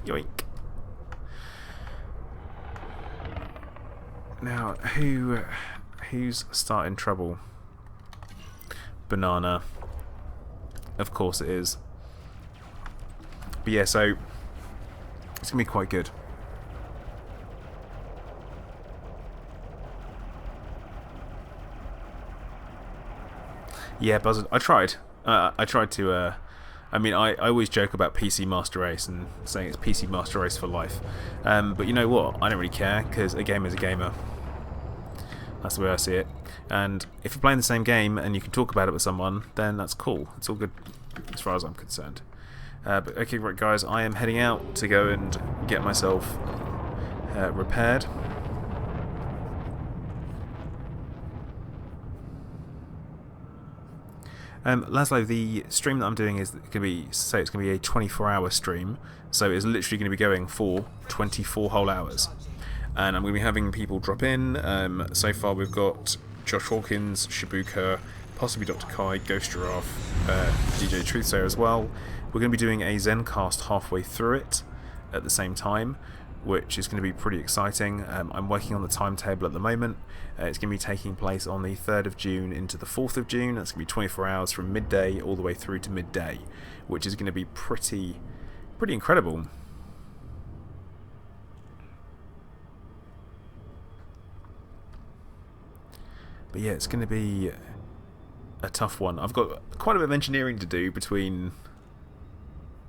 A: Yoink. Now, who's starting trouble? Banana. Of course it is. But yeah, so it's gonna be quite good. Yeah, Buzzard. I tried. I tried to. I mean, I always joke about PC Master Race and saying it's PC Master Race for life. But you know what? I don't really care, because a gamer's a gamer. That's the way I see it. And if you're playing the same game and you can talk about it with someone, then that's cool. It's all good as far as I'm concerned. But okay, right, guys, I am heading out to go and get myself repaired. Laszlo, the stream that I'm doing is going to be, say, it's going to be a 24-hour stream, so it's literally going to be going for 24 whole hours. And I'm going to be having people drop in. So far we've got Josh Hawkins, Shibuka, possibly Dr. Kai, Ghost Giraffe, DJ Truthsayer as well. We're going to be doing a Zencast halfway through it at the same time, which is going to be pretty exciting. I'm working on the timetable at the moment. It's going to be taking place on the 3rd of June into the 4th of June. That's going to be 24 hours from midday all the way through to midday, which is going to be pretty incredible. But yeah, it's going to be a tough one. I've got quite a bit of engineering to do between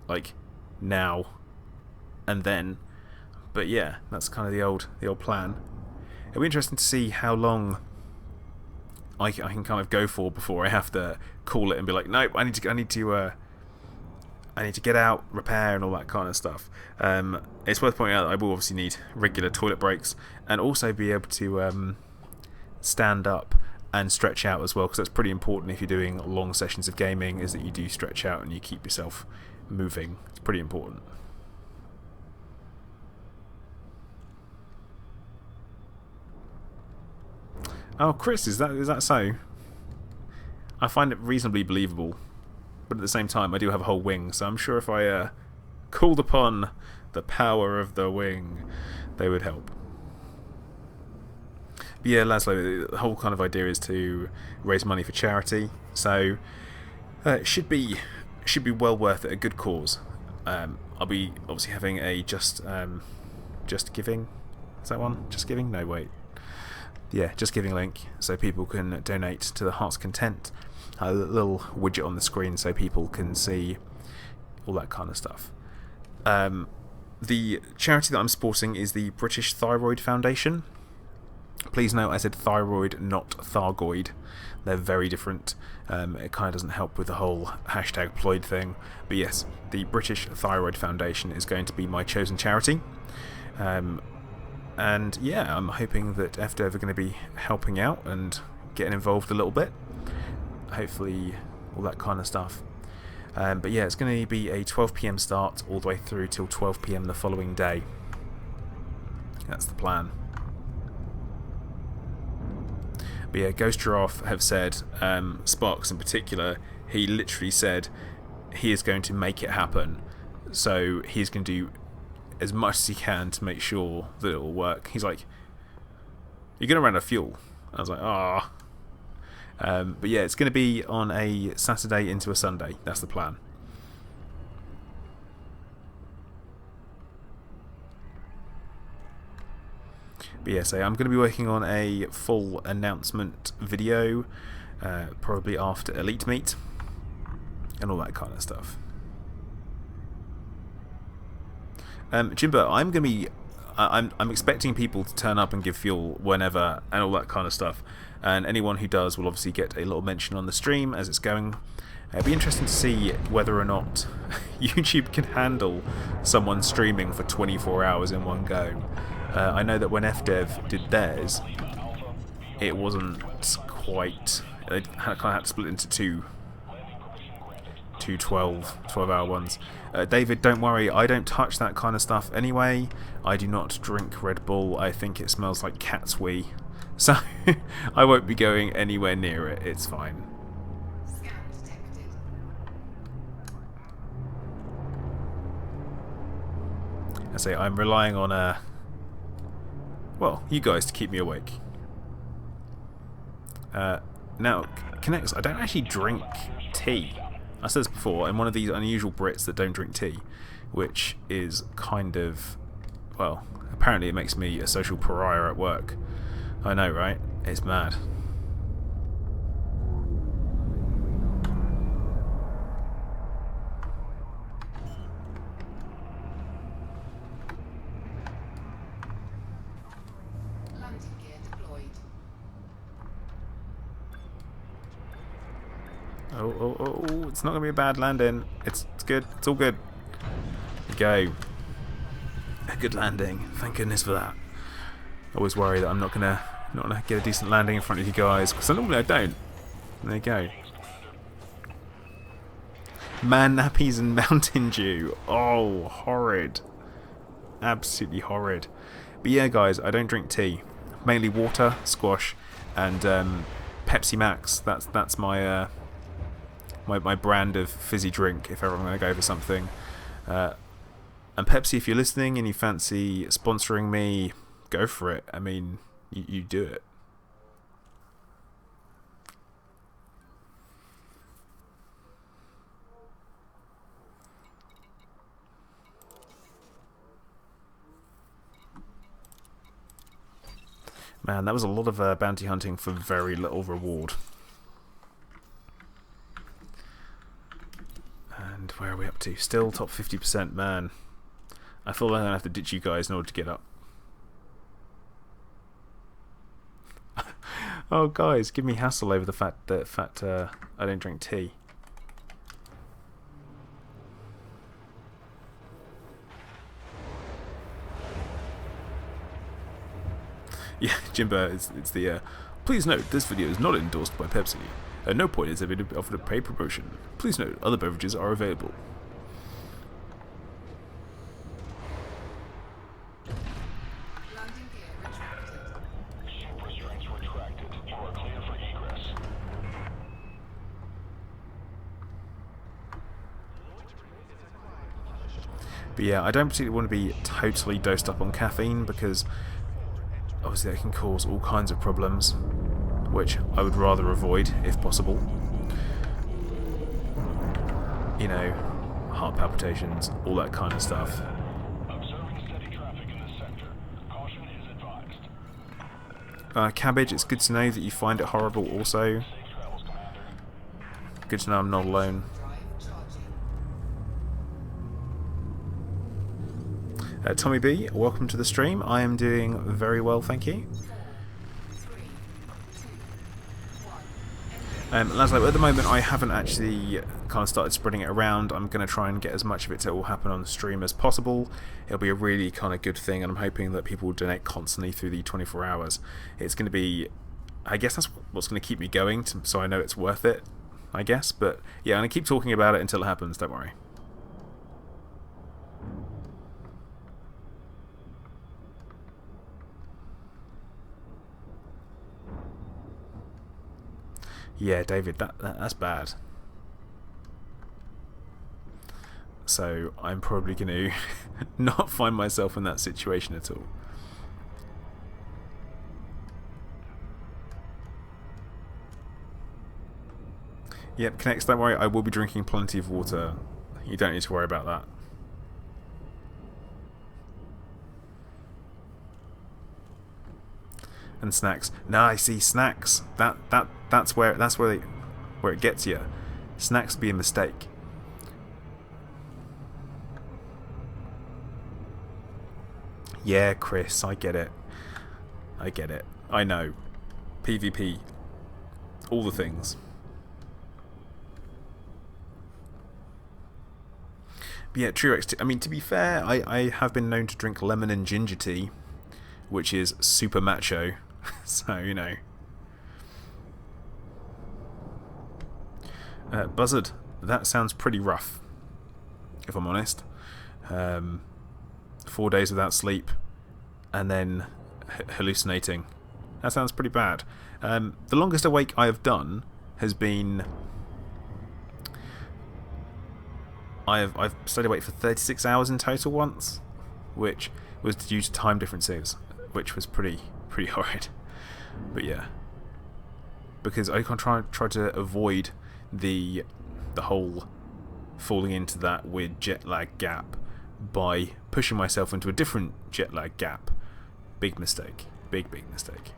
A: like now and then. But yeah, that's kind of the old plan. It'll be interesting to see how long I can kind of go for before I have to call it and be like, nope, I need to get out, repair, and all that kind of stuff. It's worth pointing out that I will obviously need regular toilet breaks and also be able to stand up and stretch out as well, because that's pretty important if you're doing long sessions of gaming, is that you do stretch out and you keep yourself moving. It's pretty important. Oh, Chris, is that so? I find it reasonably believable, but at the same time I do have a whole wing, so I'm sure if I called upon the power of the wing, they would help. But yeah, Laszlo, the whole kind of idea is to raise money for charity, so it should be well worth it, a good cause. I'll be obviously having a Just Giving, is that one? Just Giving? No, wait. Yeah, Just Giving link, so people can donate to the Heart's Content. A little widget on the screen so people can see all that kind of stuff. The charity that I'm supporting is the British Thyroid Foundation. Please note I said thyroid, not Thargoid. They're very different. It kind of doesn't help with the whole hashtag Ploid thing. But yes, the British Thyroid Foundation is going to be my chosen charity. And yeah, I'm hoping that FDev are going to be helping out and getting involved a little bit. Hopefully all that kind of stuff. But yeah, it's going to be a 12 PM start all the way through till 12 PM the following day. That's the plan. But yeah, Ghost Giraffe have said, Sparks in particular, he literally said he is going to make it happen. So he's going to do as much as he can to make sure that it will work. He's like, you're going to run out of fuel. I was like, ah. But yeah, it's going to be on a Saturday into a Sunday. That's the plan. But yeah, so I'm going to be working on a full announcement video, probably after Elite Meet, and all that kind of stuff. Jimbo, I'm going to be, I'm expecting people to turn up and give fuel whenever, and all that kind of stuff. And anyone who does will obviously get a little mention on the stream as it's going. It'd be interesting to see whether or not YouTube can handle someone streaming for 24 hours in one go. I know that when FDev did theirs, it wasn't quite... They kind of had to split into two 12-hour ones. David, don't worry, I don't touch that kind of stuff anyway. I do not drink Red Bull. I think it smells like cat's wee. So, I won't be going anywhere near it. It's fine.
C: Scan detected.
A: I say, I'm relying on, well, you guys to keep me awake. Now, Connects, I don't actually drink tea. I said this before, I'm one of these unusual Brits that don't drink tea, which is kind of, well, apparently it makes me a social pariah at work. I know, right? It's mad.
C: Landing gear deployed.
A: Oh, it's not going to be a bad landing. It's good. It's all good. There you go. A good landing. Thank goodness for that. I always worry that I'm not gonna get a decent landing in front of you guys, because normally I don't. There you go. Man nappies and Mountain Dew. Oh, horrid. Absolutely horrid. But yeah, guys, I don't drink tea. Mainly water, squash, and Pepsi Max. That's my my brand of fizzy drink if ever I'm going to go for something. And Pepsi, if you're listening and you fancy sponsoring me, go for it. I mean, you do it. Man, that was a lot of bounty hunting for very little reward. And where are we up to? Still top 50%, man. I feel like I'm going to have to ditch you guys in order to get up. Oh, guys, give me hassle over the fact that I don't drink tea. Yeah, Jimbo, it's the... Please note, this video is not endorsed by Pepsi. At no point has there been offered a paid promotion. Please note, other beverages are available.
C: Landing gear retracted.
B: Ship restraints retracted. You are clear for egress.
A: But yeah, I don't particularly want to be totally dosed up on caffeine, because obviously that can cause all kinds of problems, which I would rather avoid if possible. You know, heart palpitations, all that kind of stuff.
B: Observing steady traffic in this sector. Caution is advised.
A: Cabbage, it's good to know that you find it horrible also.
B: Safe travels, Commander.
A: Good to know I'm not alone.
C: Drive charging.
A: Tommy B, welcome to the stream. I am doing very well, thank you.
C: 3, 2, 1.
A: Laszlo, at the moment I haven't actually kind of started spreading it around. I'm going to try and get as much of it to all happen on the stream as possible. It'll be a really kind of good thing, and I'm hoping that people will donate constantly through the 24 hours. It's going to be, I guess that's what's going to keep me going, so I know it's worth it, I guess. But yeah, I'm going to keep talking about it until it happens, don't worry. Yeah, David, that's bad. So I'm probably going to not find myself in that situation at all. Yep, Connects, don't worry, I will be drinking plenty of water. You don't need to worry about that. And snacks. No, I see snacks. That's where it gets you. Snacks be a mistake. Yeah, Chris, I get it. I get it. I know. PvP. All the things. But yeah, Truex. I mean, to be fair, I have been known to drink lemon and ginger tea, which is super macho. So, you know. Buzzard, that sounds pretty rough, if I'm honest. 4 days without sleep, and then hallucinating. That sounds pretty bad. The longest awake I have done has been... I've stayed awake for 36 hours in total once, which was due to time differences, which was pretty horrid. But yeah, because I can try to avoid the whole falling into that weird jet lag gap by pushing myself into a different jet lag gap. Big mistake. Big mistake.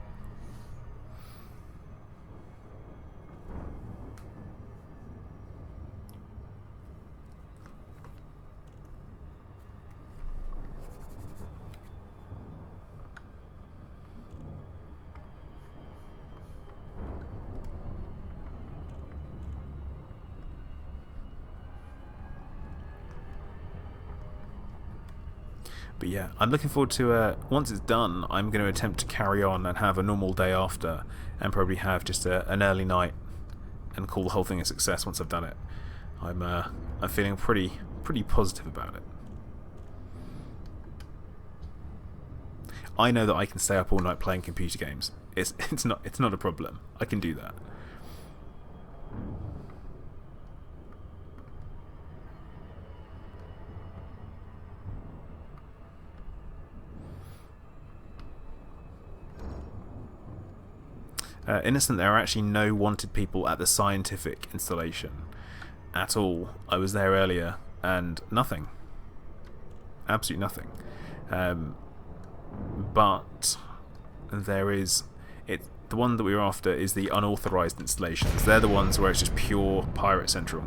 A: But yeah, I'm looking forward to, once it's done, I'm going to attempt to carry on and have a normal day after, and probably have just an early night and call the whole thing a success once I've done it. I'm feeling pretty positive about it. I know that I can stay up all night playing computer games. It's not a problem. I can do that. Innocent, there are actually no wanted people at the scientific installation at all. I was there earlier and nothing. Absolutely nothing. But there is... the one that we were after is the unauthorized installations. They're the ones where it's just pure Pirate Central.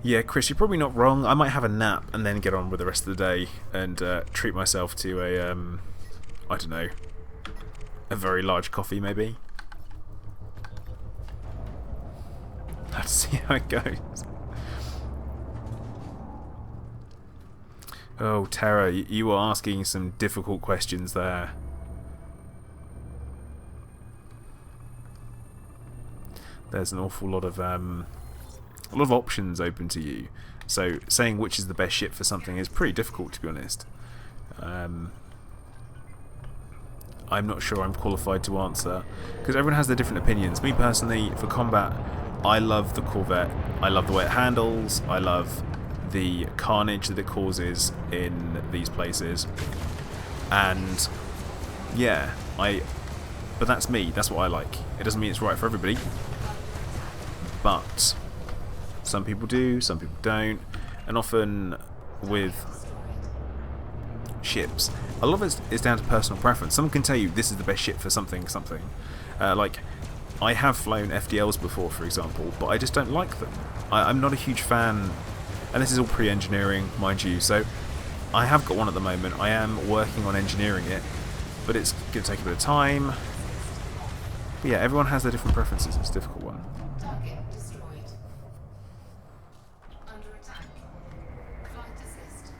A: Yeah, Chris, you're probably not wrong. I might have a nap and then get on with the rest of the day and treat myself to a... I don't know, a very large coffee maybe. Let's see how it goes. Oh, Tara, you were asking some difficult questions there. There's an awful lot of options open to you. So saying which is the best ship for something is pretty difficult, to be honest. I'm not sure I'm qualified to answer, because everyone has their different opinions. Me personally, for combat, I love the Corvette. I love the way it handles. I love the carnage that it causes in these places. And yeah, but that's me. That's what I like. It doesn't mean it's right for everybody, but some people do, some people don't. And often with ships, a lot of it is down to personal preference. Someone can tell you this is the best ship for something. Like, I have flown FDLs before, for example, but I just don't like them. I'm not a huge fan, and this is all pre-engineering, mind you, so I have got one at the moment. I am working on engineering it, but it's going to take a bit of time. But yeah, everyone has their different preferences. It's a difficult one.
C: Target destroyed. Under attack. Flight assist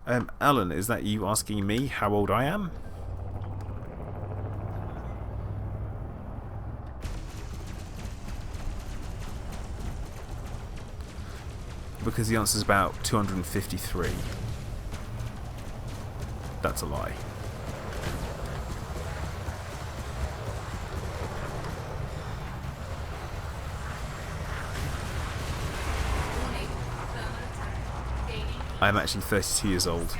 C: on.
A: Alan, is that you asking me how old I am? Because the answer is about 253. That's a lie.
C: Warning. Thermal attack. Gaining.
A: I'm actually 32 years old.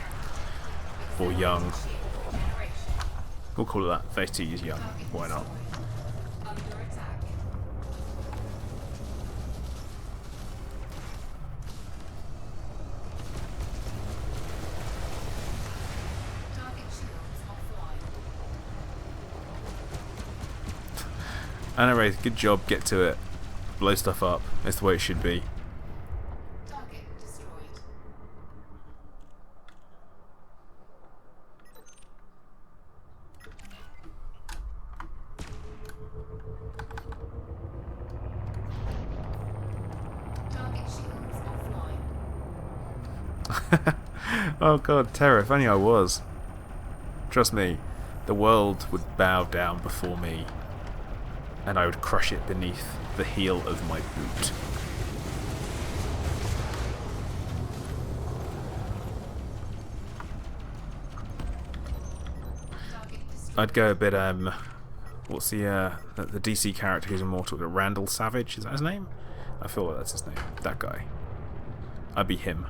A: Or young.
C: Generation.
A: We'll call it that. 32 years young. Why not?
C: Under attack. Target shields offline.
A: Anyway, good job. Get to it. Blow stuff up. That's the way it should be.
C: Target destroyed.
A: Oh god, terror, if only I was. Trust me, the world would bow down before me, and I would crush it beneath the heel of my boot. I'd go a bit, what's the DC character who's immortal? Randall Savage, is that his name? I feel like that's his name. That guy. I'd be him.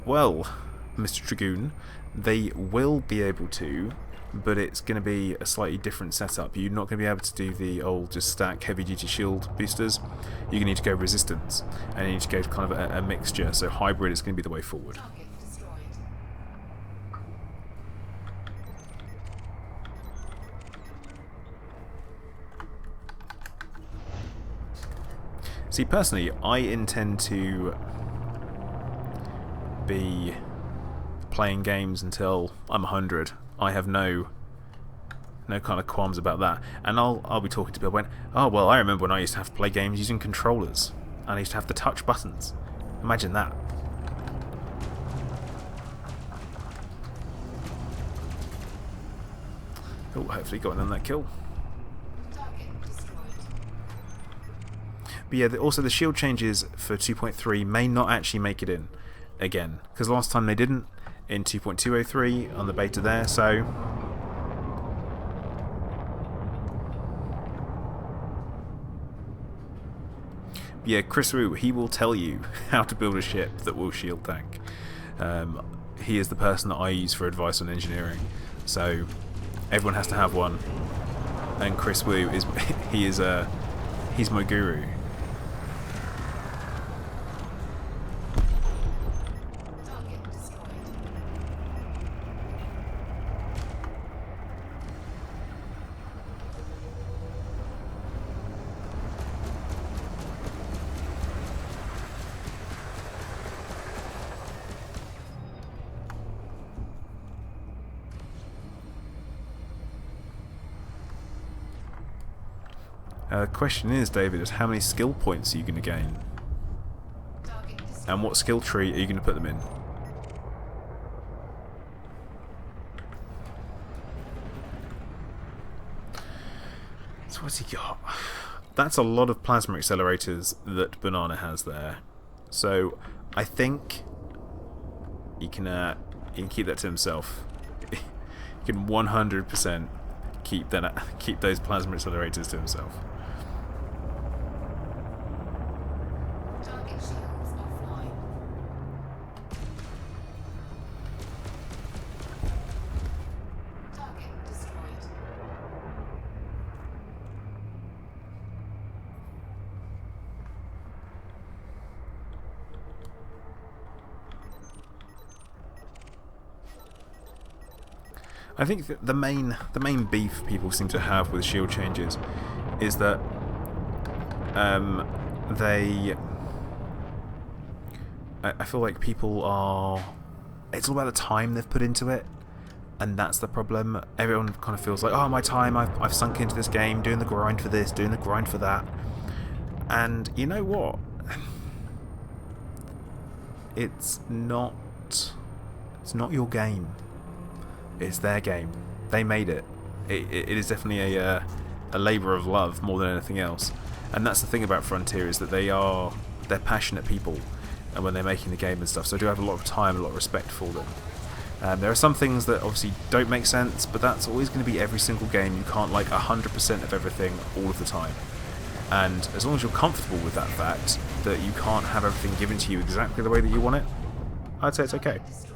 A: Well, Mr. Dragoon, they will be able to, but it's going to be a slightly different setup. You're not going to be able to do the old just stack heavy duty shield boosters. You're going to need to go resistance, and you need to go to kind of a mixture. So hybrid is going to be the way forward.
C: Target destroyed.
A: See, personally, I intend to be playing games until I'm 100. I have no kind of qualms about that. And I'll be talking to people when, oh well, I remember when I used to have to play games using controllers, and I used to have the touch buttons. Imagine that. Oh, hopefully got in that kill.
C: Target destroyed.
A: But yeah, also the shield changes for 2.3 may not actually make it in again, because last time they didn't in 2.203 on the beta there, so yeah, Chris Wu, he will tell you how to build a ship that will shield tank. He is the person that I use for advice on engineering, so everyone has to have one, and Chris Wu is he's my guru.
C: Target destroyed.
A: Question is, David, is how many skill points are you going to gain?
C: Target destroyed.
A: And what skill tree are you going to put them in? So what's he got? That's a lot of plasma accelerators that Banana has there. So I think he can keep that to himself. He can 100% keep those plasma accelerators to himself.
C: Target shields offline. Target destroyed.
A: I think that the main beef people seem to have with shield changes is that I feel like people are, it's all about the time they've put into it, and that's the problem. Everyone kind of feels like, oh, my time, I've sunk into this game, doing the grind for this, doing the grind for that, and you know what? It's not your game. It's their game. They made it. It is definitely a labour of love more than anything else. And that's the thing about Frontier, is that they're passionate people, and when they're making the game and stuff. So I do have a lot of time, a lot of respect for them. There are some things that obviously don't make sense, but that's always going to be every single game. You can't like 100% of everything all of the time. And as long as you're comfortable with that fact, that you can't have everything given to you exactly the way that you want it, I'd say it's okay.
C: Destroyed.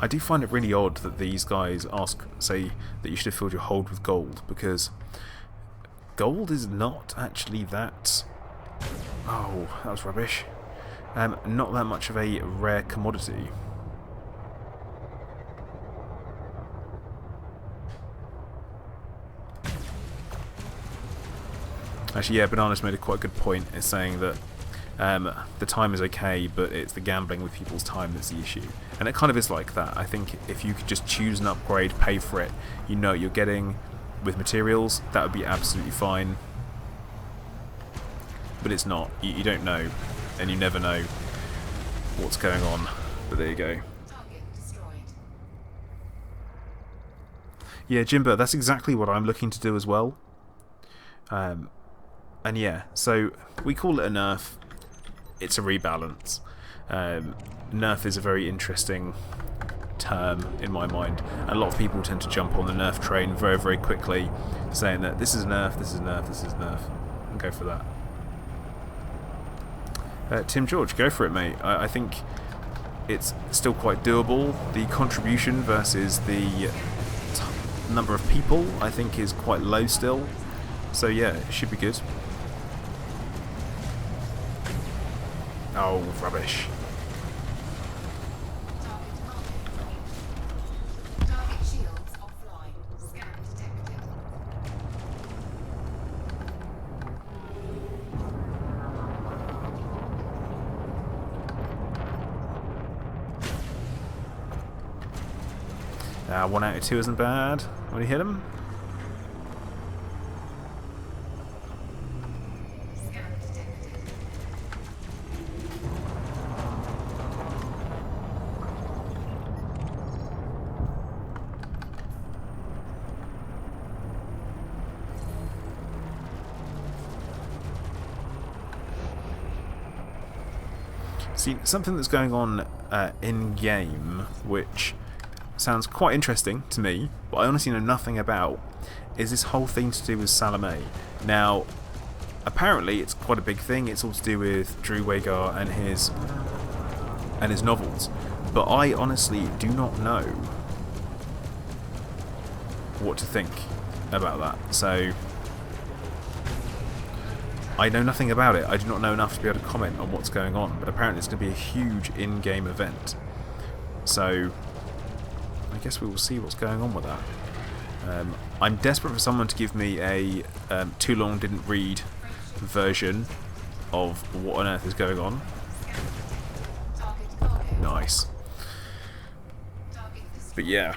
A: I do find it really odd that these guys say that you should have filled your hold with gold, because gold is not actually that... Oh, that was rubbish. not that much of a rare commodity. Actually, yeah, Banana's made a quite good point. It's saying that the time is okay, but it's the gambling with people's time that's the issue. And it kind of is like that. I think if you could just choose an upgrade, pay for it, you know what you're getting with materials, that would be absolutely fine. But it's not. You don't know, and you never know what's going on. But there you go.
C: Target destroyed.
A: Yeah, Jimbo, that's exactly what I'm looking to do as well. And yeah, so we call it a nerf. It's a rebalance. Nerf is a very interesting term in my mind. And a lot of people tend to jump on the nerf train very, very quickly, saying that this is nerf, this is nerf, this is nerf, and go for that. Tim George, go for it, mate. I think it's still quite doable. The contribution versus the number of people, I think, is quite low still. So yeah, it should be good. Oh, rubbish.
C: Target shields offline. Scan detected.
A: One out of two isn't bad when you hit him.
C: Scan detected.
A: See, something that's going on in-game, which sounds quite interesting to me, but I honestly know nothing about, is this whole thing to do with Salome. Now, apparently it's quite a big thing. It's all to do with Drew Wagar and his novels, but I honestly do not know what to think about that. So I know nothing about it. I do not know enough to be able to comment on what's going on, but apparently it's going to be a huge in-game event. So I guess we will see what's going on with that. I'm desperate for someone to give me a too long didn't read version of what on earth is going on.
C: Target cargo.
A: Nice.
C: Target destroyed.
A: But yeah.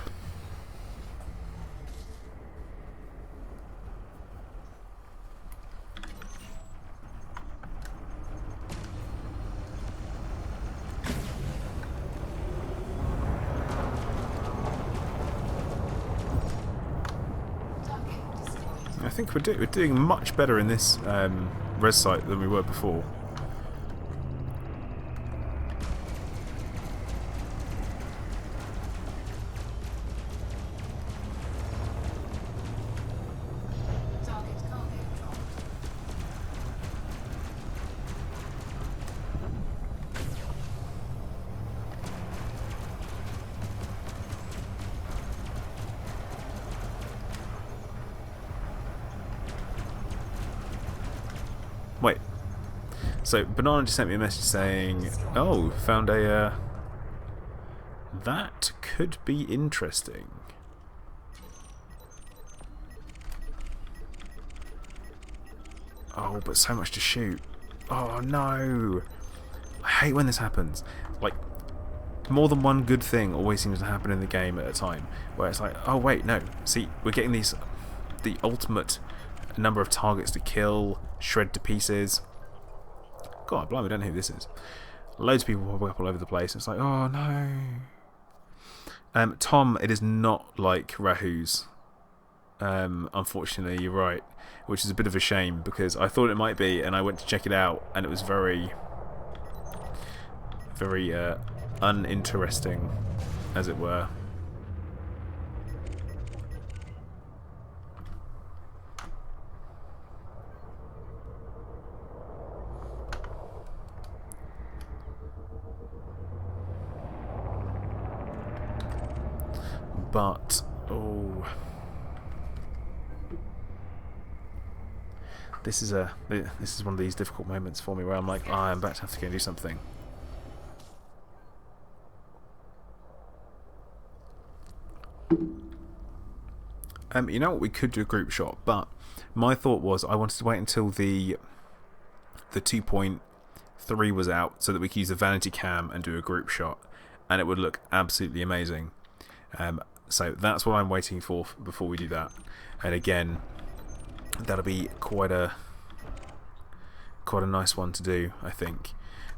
C: Target destroyed.
A: I think we're doing much better in this res site than we were before.
C: Target cargo dropped.
A: Wait. So Banana just sent me a message saying, "Oh, found a that could be interesting." Oh, but so much to shoot. Oh no. I hate when this happens. Like, more than one good thing always seems to happen in the game at a time, where it's like, oh wait, no. See, we're getting the ultimate number of targets to kill, shred to pieces. God, blimey, I don't know who this is. Loads of people popping up all over the place. It's like, oh no. Tom, it is not like Rahu's. Unfortunately, you're right, which is a bit of a shame because I thought it might be, and I went to check it out, and it was very, very uninteresting, as it were. But oh, this is one of these difficult moments for me where I'm like, oh, I'm about to have to go and do something. You know what? We could do a group shot, but my thought was I wanted to wait until the 2.3 was out so that we could use a vanity cam and do a group shot, and it would look absolutely amazing. So that's what I'm waiting for before we do that. And again, that'll be quite a nice one to do, I think.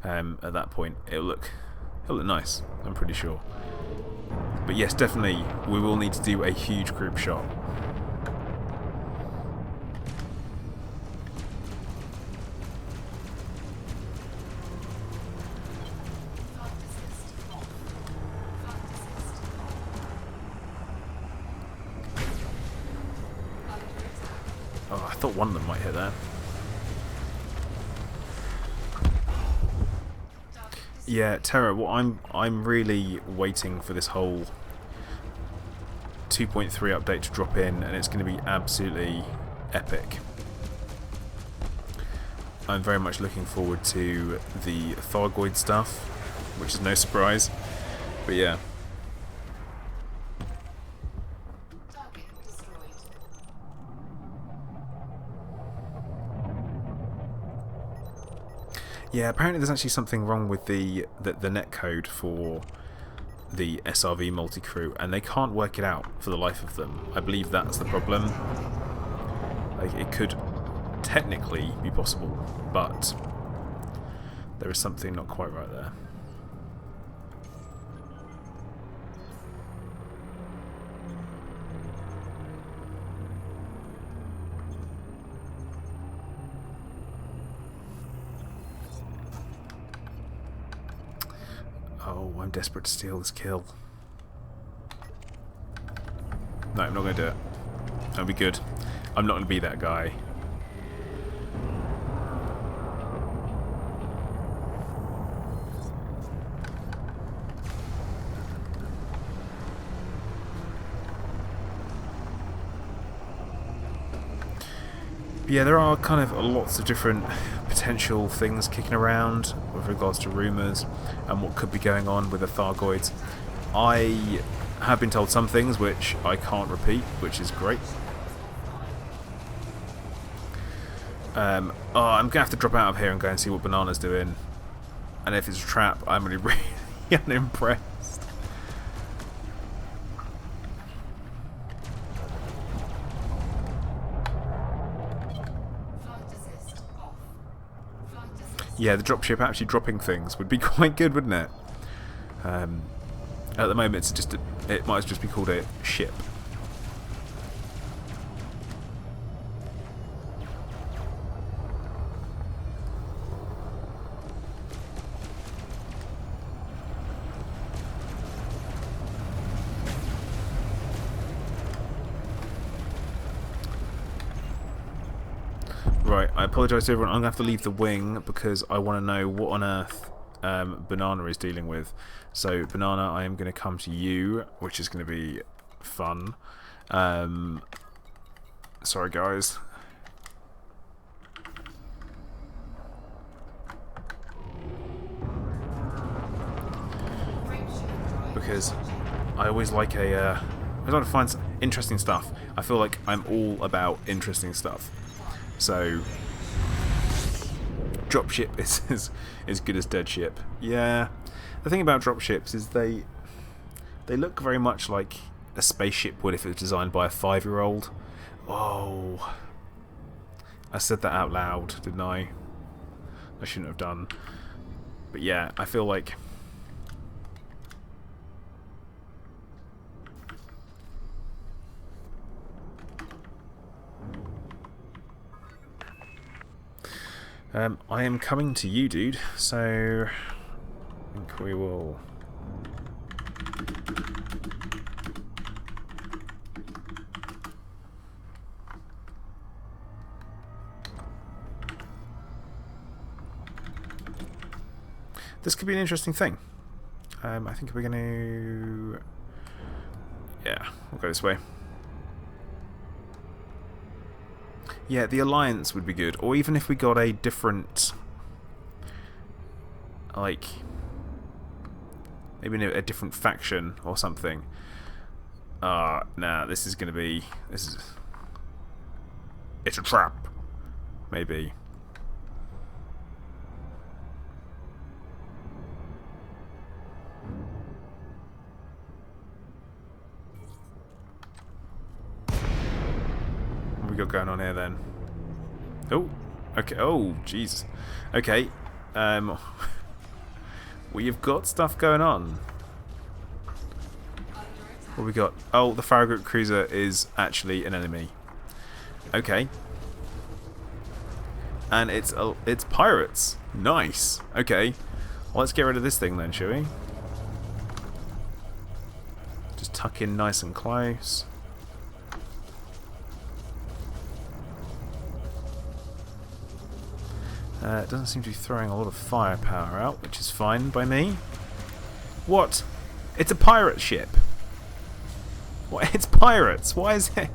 A: At that point, it'll look nice, I'm pretty sure. But yes, definitely, we will need to do a huge group shot. Oh, I thought one of them might hit there. Yeah, Terra, what I'm really waiting for this whole 2.3 update to drop in, and it's going to be absolutely epic. I'm very much looking forward to the Thargoid stuff, which is no surprise. But yeah.
C: Target destroyed.
A: Yeah, apparently there's actually something wrong with the netcode for the SRV multi-crew, and they can't work it out for the life of them. I believe that's the problem. Like, it could technically be possible, but there is something not quite right there. Oh, I'm desperate to steal this kill. No, I'm not going to do it. That'll be good. I'm not going to be that guy. But yeah, there are kind of lots of different potential things kicking around with regards to rumours and what could be going on with the Thargoids. I have been told some things which I can't repeat, which is great. Oh, I'm going to have to drop out of here and go and see what Banana's doing. And if it's a trap, I'm really unimpressed. Yeah, the dropship actually dropping things would be quite good, wouldn't it? At the moment, it's just it might just be called a ship. Right, I apologise to everyone. I'm going to have to leave the wing because I want to know what on earth Banana is dealing with. So, Banana, I am going to come to you, which is going to be fun. Sorry, guys. Because I always like I like to find some interesting stuff. I feel like I'm all about interesting stuff. So, dropship is as good as dead ship. Yeah, the thing about dropships is they look very much like a spaceship would if it was designed by a 5-year-old. Oh, I said that out loud, didn't I? I shouldn't have done. But yeah, I feel like I am coming to you, dude, so I think we will... This could be an interesting thing. I think we're going to... Yeah, we'll go this way. Yeah, the alliance would be good, or even if we got a different, like, maybe a different faction or something. Nah, this is gonna be... It's a trap. Maybe. What we got going on here then? Oh, okay. Oh, Jesus. Okay. We've got stuff going on. What we got? Oh, the Farragut cruiser is actually an enemy. Okay. And it's pirates. Nice. Okay. Well, let's get rid of this thing then, shall we? Just tuck in nice and close. It doesn't seem to be throwing a lot of firepower out, which is fine by me. What? It's a pirate ship. What? It's pirates. Why is it?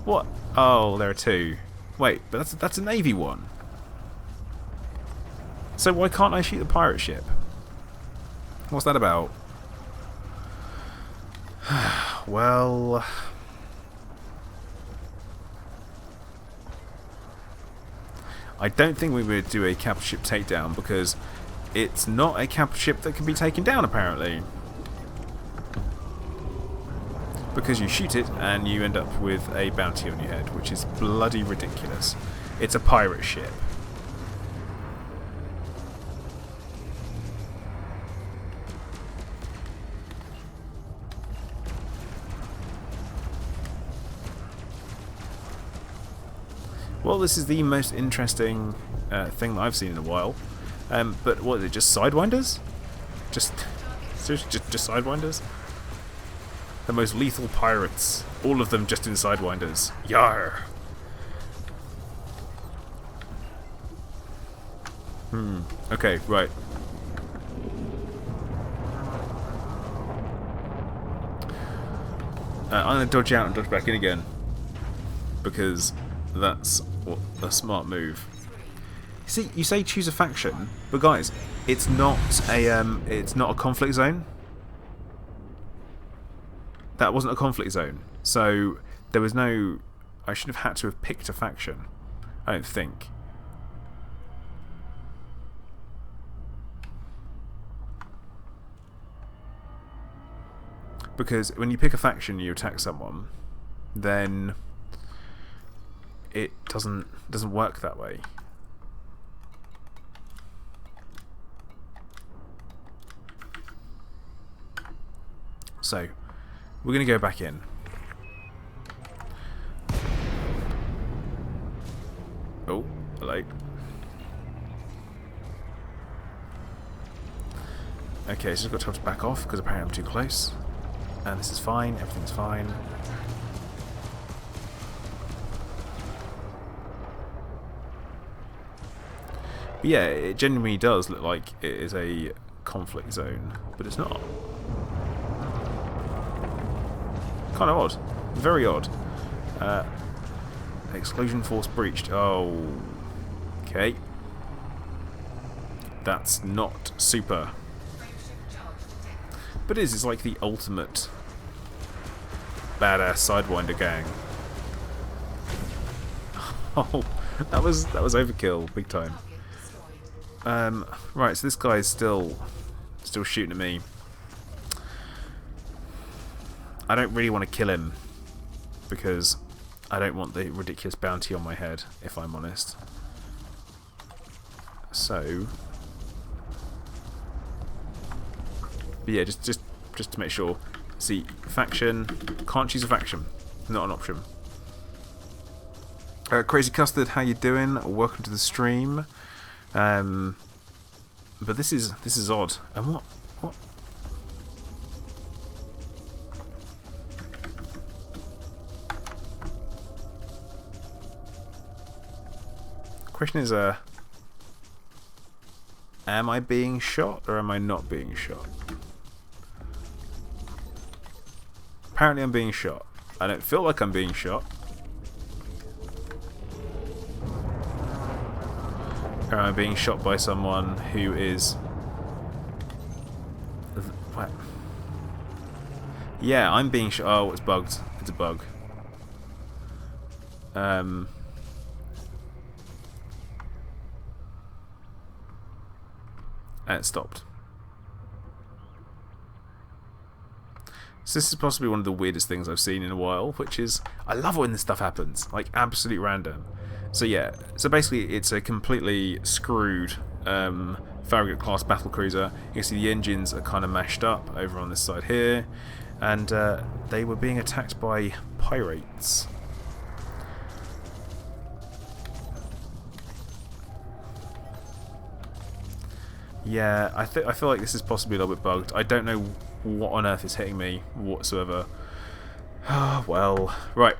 A: What? Oh, there are two. Wait, but that's a navy one. So why can't I shoot the pirate ship? What's that about? Well, I don't think we would do a capital ship takedown because it's not a capital ship that can be taken down apparently. Because you shoot it and you end up with a bounty on your head, which is bloody ridiculous. It's a pirate ship. Well, this is the most interesting thing that I've seen in a while. But what is it? Just sidewinders? Seriously, just sidewinders? The most lethal pirates. All of them just in sidewinders. Yar! Okay, right. I'm going to dodge out and dodge back in again. Because that's a smart move. See, you say choose a faction, but guys, it's not a conflict zone. That wasn't a conflict zone, so there was no. I should have had to have picked a faction. I don't think. Because when you pick a faction, you attack someone, then it doesn't work that way. So we're going to go back in. Oh, hello. Okay, so I've got to back off because apparently I'm too close. And this is fine, everything's fine. But yeah, it genuinely does look like it is a conflict zone, but it's not. Kind of odd. Very odd. Exclusion force breached. Oh. Okay. That's not super. But it's like the ultimate badass Sidewinder gang. Oh, that was overkill, big time. Right, so this guy's still shooting at me. I don't really want to kill him because I don't want the ridiculous bounty on my head, if I'm honest. So, but yeah, just to make sure. See, faction, can't choose a faction, not an option. Crazy Custard, how you doing? Welcome to the stream. But this is odd. And what? Question is, am I being shot or am I not being shot? Apparently I'm being shot. I don't feel like I'm being shot. Or am I being shot by someone who is... What? Yeah, I'm being oh, it's bugged. It's a bug. And it stopped. So this is possibly one of the weirdest things I've seen in a while, which is, I love when this stuff happens, like absolute random. So yeah, so basically it's a completely screwed Farragut class battlecruiser. You can see the engines are kind of mashed up over on this side here, and they were being attacked by pirates. Yeah, I feel like this is possibly a little bit bugged. I don't know what on earth is hitting me whatsoever. Well, right.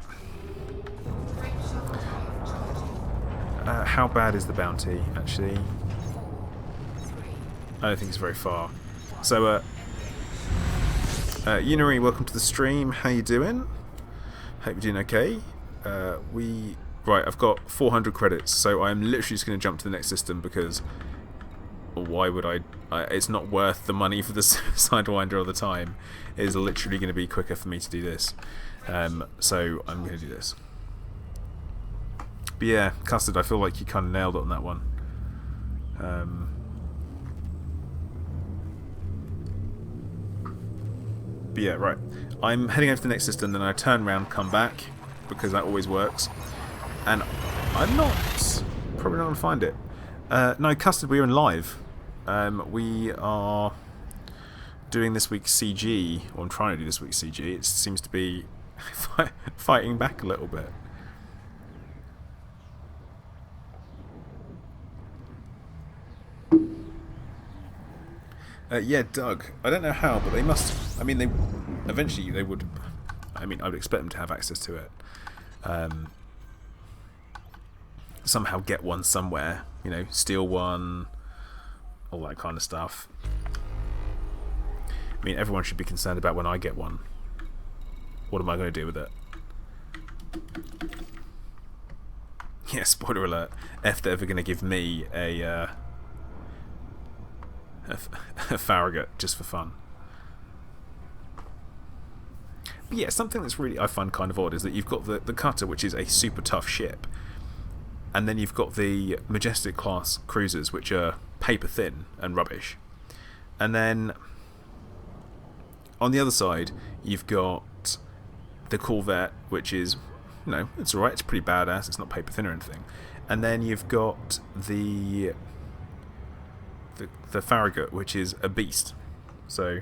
A: How bad is the bounty, actually? I don't think it's very far. So, Yunari, welcome to the stream. How you doing? Hope you're doing okay. Right, I've got 400 credits, so I'm literally just going to jump to the next system because why would I? It's not worth the money for the Sidewinder all the time. It is literally going to be quicker for me to do this. So I'm going to do this. But yeah, Custard, I feel like you kind of nailed it on that one. But yeah, right. I'm heading over to the next system, then I turn around, come back, because that always works. And I'm probably not going to find it. No, Custard, we're in live. We are doing this week's CG, or I'm trying to do this week's CG. It seems to be fighting back a little bit. Yeah, Doug. I don't know how, but they must. I mean, eventually they would. I mean, I would expect them to have access to it. Somehow get one somewhere. You know, steal one, all that kind of stuff. I mean, everyone should be concerned about when I get one. What am I going to do with it? Yeah, spoiler alert. If they're ever going to give me a Farragut just for fun. But yeah, something that's really I find kind of odd is that you've got the cutter, which is a super tough ship, and then you've got the Majestic class cruisers, which are paper thin and rubbish, and then on the other side you've got the Corvette, which is, you know, it's alright, it's pretty badass, it's not paper thin or anything, and then you've got the Farragut, which is a beast. So,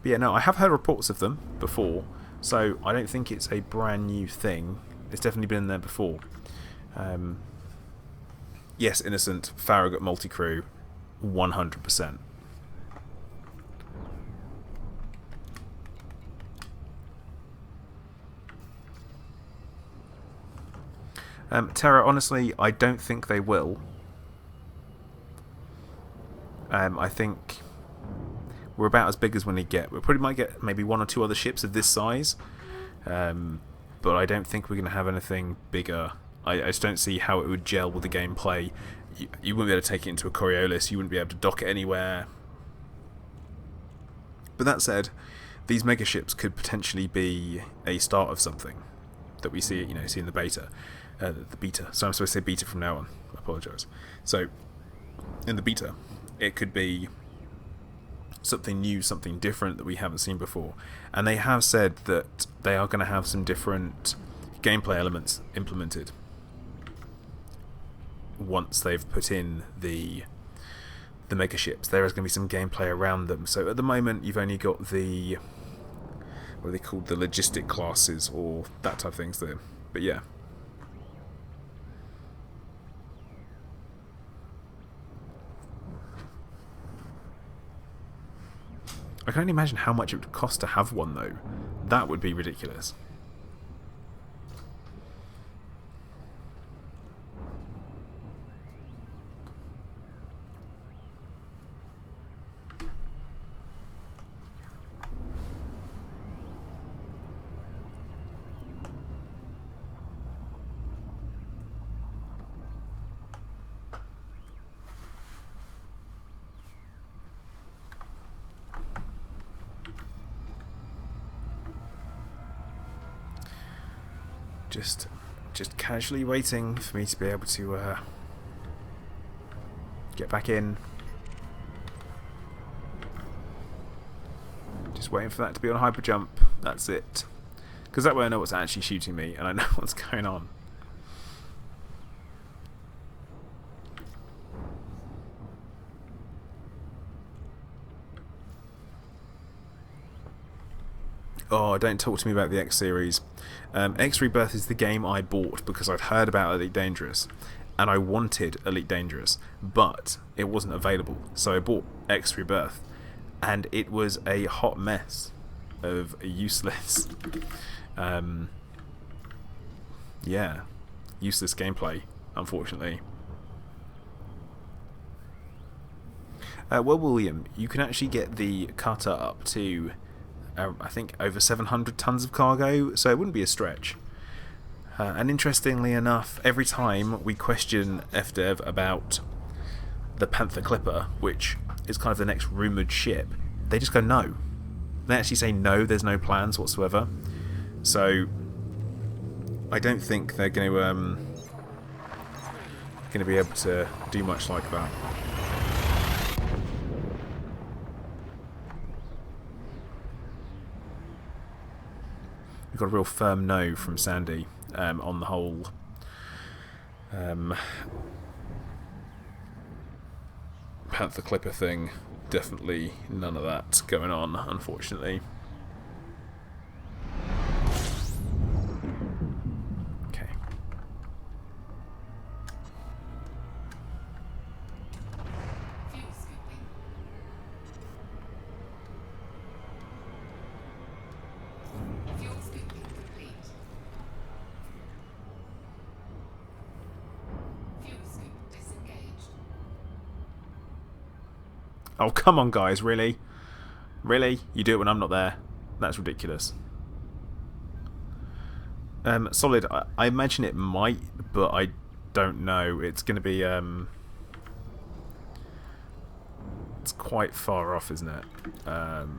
A: but yeah, no, I have heard reports of them before, so I don't think it's a brand new thing. It's definitely been there before. Yes, Innocent, Farragut multi-crew, 100%. Terra, honestly, I don't think they will. I think we're about as big as we get. We probably might get maybe one or two other ships of this size, but I don't think we're going to have anything bigger. I just don't see how it would gel with the gameplay. You wouldn't be able to take it into a Coriolis. You wouldn't be able to dock it anywhere. But that said, these mega ships could potentially be a start of something that we see, see in the beta, the beta. So I'm supposed to say beta from now on. I apologise. So in the beta, it could be something new, something different that we haven't seen before. And they have said that they are going to have some different gameplay elements implemented once they've put in the mega ships. There is going to be some gameplay around them. So at the moment you've only got the, what are they called, the logistic classes or that type of things there. But yeah. I can only imagine how much it would cost to have one, though. That would be ridiculous. Just casually waiting for me to be able to get back in. Just waiting for that to be on hyper jump. That's it. Because that way I know what's actually shooting me and I know what's going on. Oh, don't talk to me about the X series. X Rebirth is the game I bought because I'd heard about Elite Dangerous and I wanted Elite Dangerous, but it wasn't available. So I bought X Rebirth and it was a hot mess of useless yeah, useless gameplay, unfortunately. Well, William, you can actually get the cutter up to I think over 700 tons of cargo, so it wouldn't be a stretch. And interestingly enough, every time we question FDev about the Panther Clipper, which is kind of the next rumoured ship, they just go no. They actually say no, there's no plans whatsoever. So I don't think they're going to be able to do much like that. We've got a real firm no from Sandy on the whole Panther Clipper thing. Definitely none of that going on, unfortunately. Okay.
C: Fuel scooping. Fuel scooping complete. Fuel scoop disengaged.
A: Oh, come on, guys, really? Really? You do it when I'm not there? That's ridiculous. Solid, I imagine it might, but I don't know. It's going to be, it's quite far off, isn't it? It'd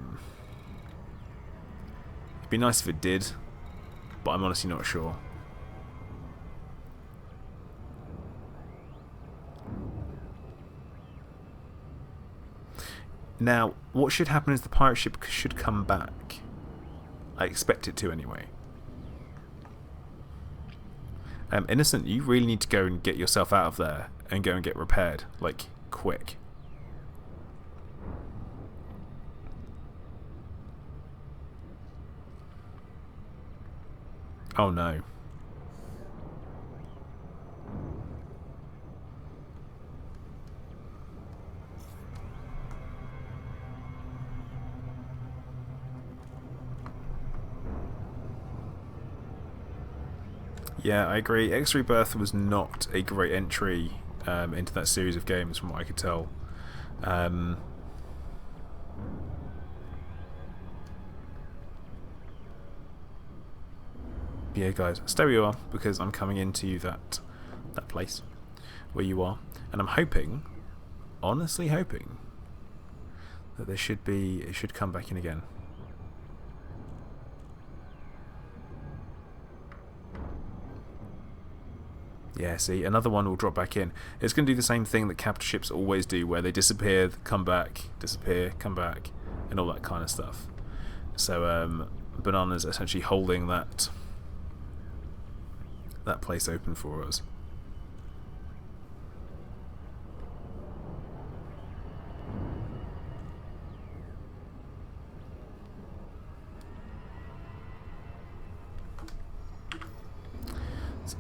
A: be nice if it did, but I'm honestly not sure. Now, what should happen is the pirate ship should come back. I expect it to anyway. Innocent, you really need to go and get yourself out of there and go and get repaired, like, quick. Oh no. Yeah, I agree. X Rebirth was not a great entry into that series of games, from what I could tell. Yeah, guys, stay where you are because I'm coming into that place where you are, and I'm hoping, honestly hoping, that it should come back in again. Yeah, see, another one will drop back in. It's going to do the same thing that capital ships always do, where they disappear, come back, disappear, come back, and all that kind of stuff. So, Banana's essentially holding that place open for us.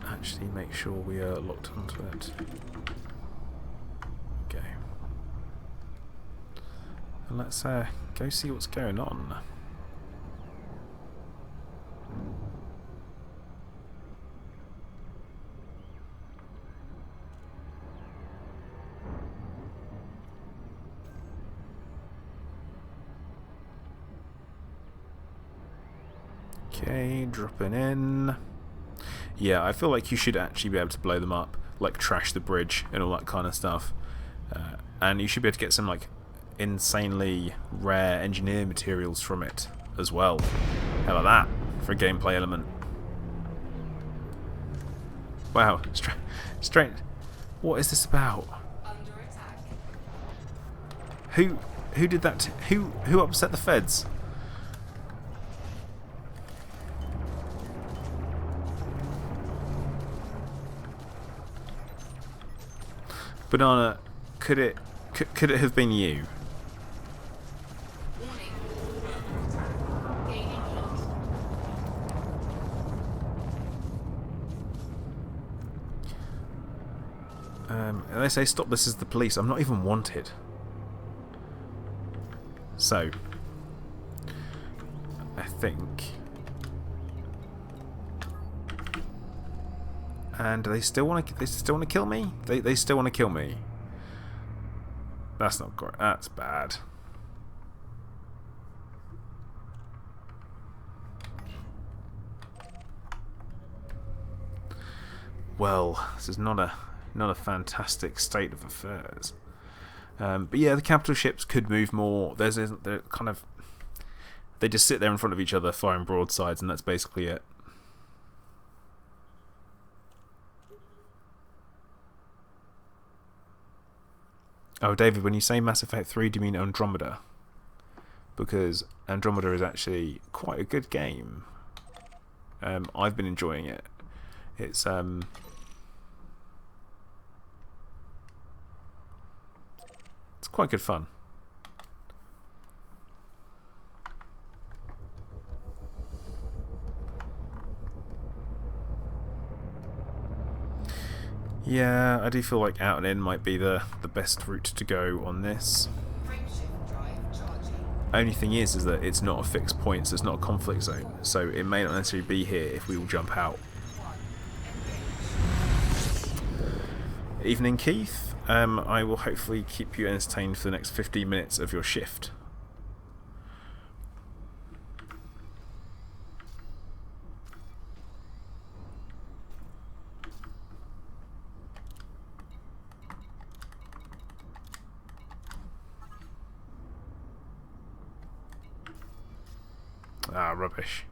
A: Actually make sure we are locked onto it. Okay. And let's go see what's going on. Okay, dropping in. Yeah, I feel like you should actually be able to blow them up, like trash the bridge and all that kind of stuff. And you should be able to get some like insanely rare engineer materials from it as well. How about that for a gameplay element? Wow, straight. What is this about?
C: Under attack.
A: Who did that? Who upset the feds? Banana, could it have been you?
C: Warning. Gaining heat.
A: And they say stop. This is the police. I'm not even wanted. So, I think. And do they still want to? They still want to kill me? They still want to kill me. That's not great. That's bad. Well, this is not a fantastic state of affairs. But yeah, the capital ships could move more. They're kind of. They just sit there in front of each other, firing broadsides, and that's basically it. Oh, David, when you say Mass Effect 3, do you mean Andromeda? Because Andromeda is actually quite a good game. I've been enjoying it. It's quite good fun. Yeah, I do feel like out and in might be the best route to go on this.
C: Frameshift drive charging.
A: Only thing is that it's not a fixed point, so it's not a conflict zone. So it may not necessarily be here if we all jump out.
C: 1. Engage.
A: Evening, Keith. I will hopefully keep you entertained for the next 15 minutes of your shift. Ah, rubbish.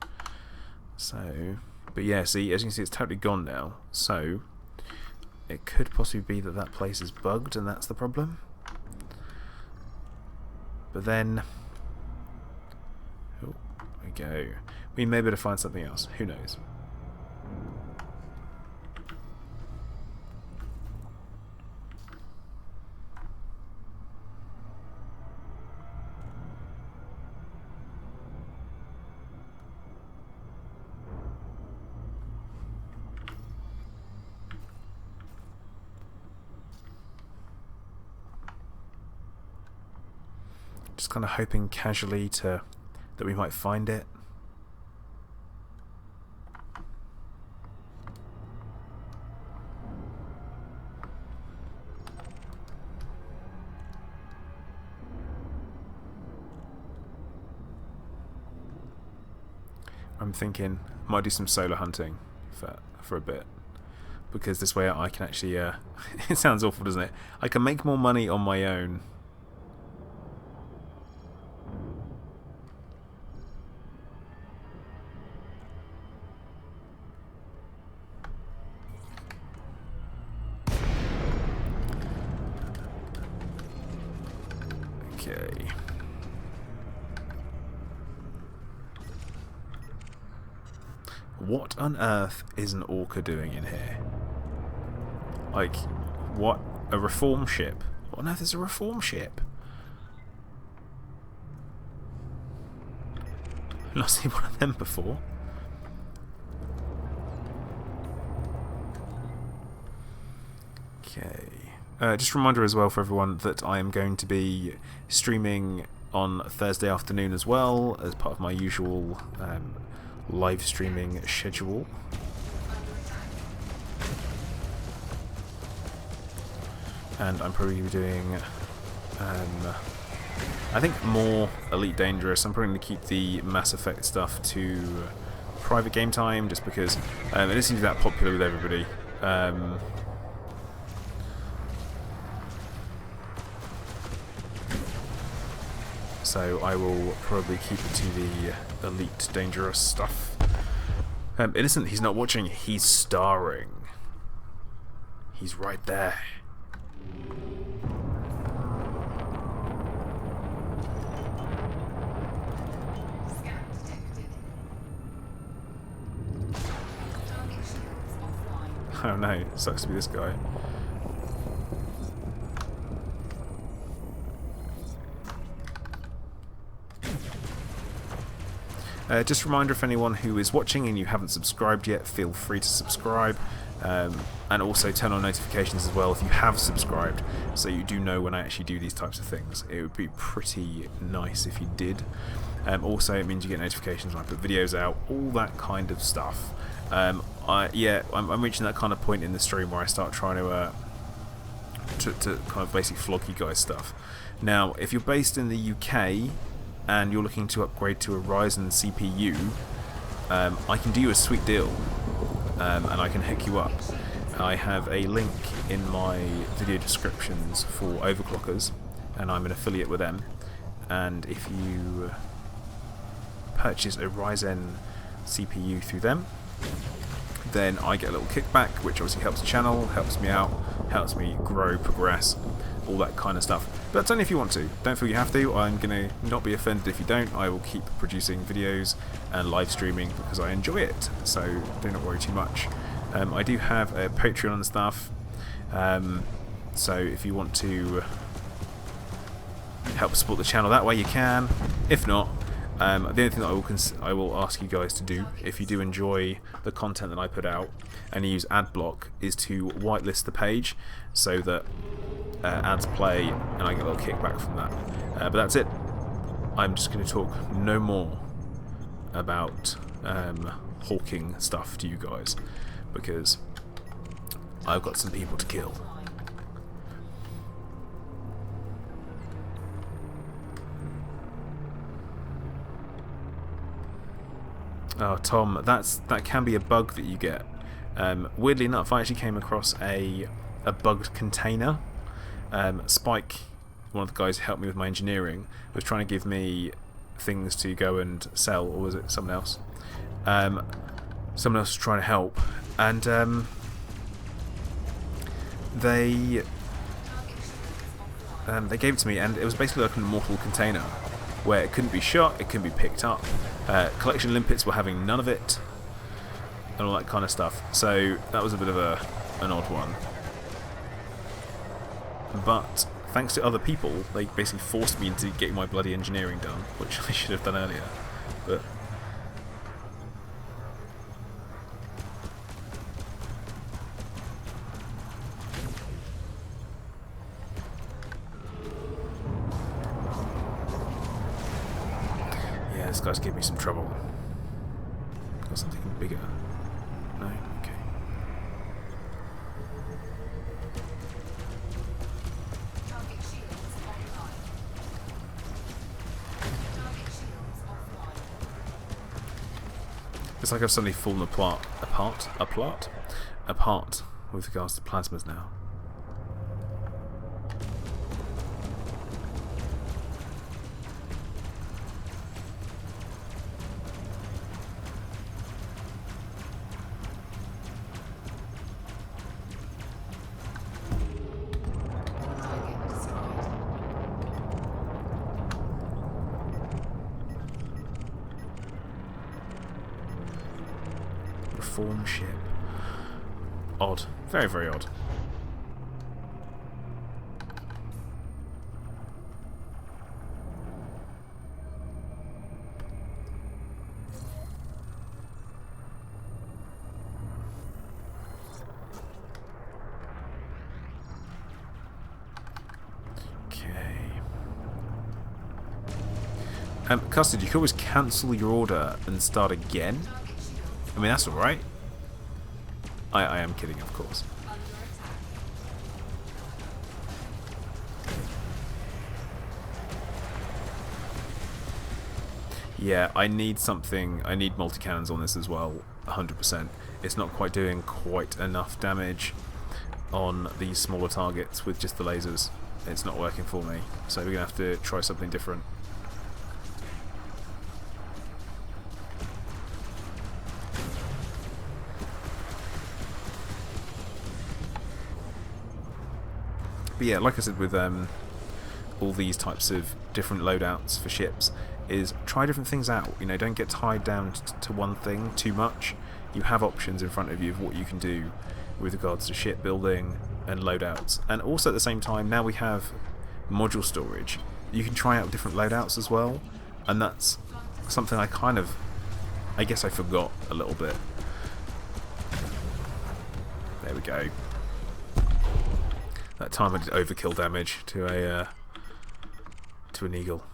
A: So, but yeah, see, as you can see, it's totally gone now. So, it could possibly be that that place is bugged and that's the problem. But then, oh, there we go. We may be able to find something else. Who knows? Just kind of hoping casually that we might find it. I'm thinking might do some solo hunting for a bit, because this way I can actually it sounds awful, doesn't it? I can make more money on my own. Okay. What on earth is an orca doing in here? Like, what? A reform ship? What on earth is a reform ship? I've not seen one of them before. Okay. Just a reminder as well for everyone that I am going to be streaming on Thursday afternoon as well, as part of my usual live streaming schedule. And I'm probably going to be doing, I think, more Elite Dangerous. I'm probably going to keep the Mass Effect stuff to private game time, just because it doesn't seem to be that popular with everybody. So I will probably keep it to the Elite Dangerous stuff. Innocent, he's not watching, he's starring. He's right there.
C: Scan detected. Target shields offline.
A: Oh no, sucks to be this guy. Just a reminder, if anyone who is watching and you haven't subscribed yet, feel free to subscribe, and also turn on notifications as well if you have subscribed, so you do know when I actually do these types of things. It would be pretty nice if you did. Also, it means you get notifications when I put videos out, all that kind of stuff. I'm reaching that kind of point in the stream where I start trying to kind of basically flog you guys stuff. Now, if you're based in the UK and you're looking to upgrade to a Ryzen CPU, I can do you a sweet deal, and I can hook you up. I have a link in my video descriptions for overclockers, and I'm an affiliate with them, and if you purchase a Ryzen CPU through them, then I get a little kickback, which obviously helps the channel, helps me out, helps me grow, progress, all that kind of stuff. But that's only if you want to. Don't feel you have to. I'm going to not be offended if you don't. I will keep producing videos and live streaming because I enjoy it, so do not worry too much. I do have a Patreon and stuff, so if you want to help support the channel that way, you can. If not, the only thing that I will ask you guys to do, if you do enjoy the content that I put out and you use AdBlock, is to whitelist the page so that ads play and I get a little kickback from that. But that's it. I'm just going to talk no more about hawking stuff to you guys because I've got some people to kill. Oh, Tom, that can be a bug that you get. Weirdly enough, I actually came across a bugged container. Spike, one of the guys who helped me with my engineering, was trying to give me things to go and sell, or was it someone else? Someone else was trying to help, and they gave it to me, and it was basically like an immortal container where it couldn't be shot, it couldn't be picked up. Collection limpets were having none of it, and all that kind of stuff. So that was a bit of an odd one. But thanks to other people, they basically forced me into getting my bloody engineering done, which I should have done earlier. But yeah, this guy's giving me some trouble. Got something bigger. No? Okay.
C: Target shields offline. Target shields offline.
A: It's like I've suddenly fallen apart with regards to plasmas now.
C: Target destroyed.
A: Reform ship. Odd. Very, very odd. Custard, you can always cancel your order and start again.
C: Target shields
A: I mean, that's alright. I am kidding, of course.
C: under attack.
A: Yeah, I need something. I need multi-cannons on this as well, 100%. It's not quite doing quite enough damage on these smaller targets with just the lasers. It's not working for me, so we're going to have to try something different. But yeah, like I said, with all these types of different loadouts for ships, is try different things out. You know, don't get tied down to one thing too much. You have options in front of you of what you can do with regards to shipbuilding and loadouts. And also at the same time, now we have module storage. You can try out different loadouts as well, and that's something I guess I forgot a little bit. There we go. That time I did overkill damage to an eagle.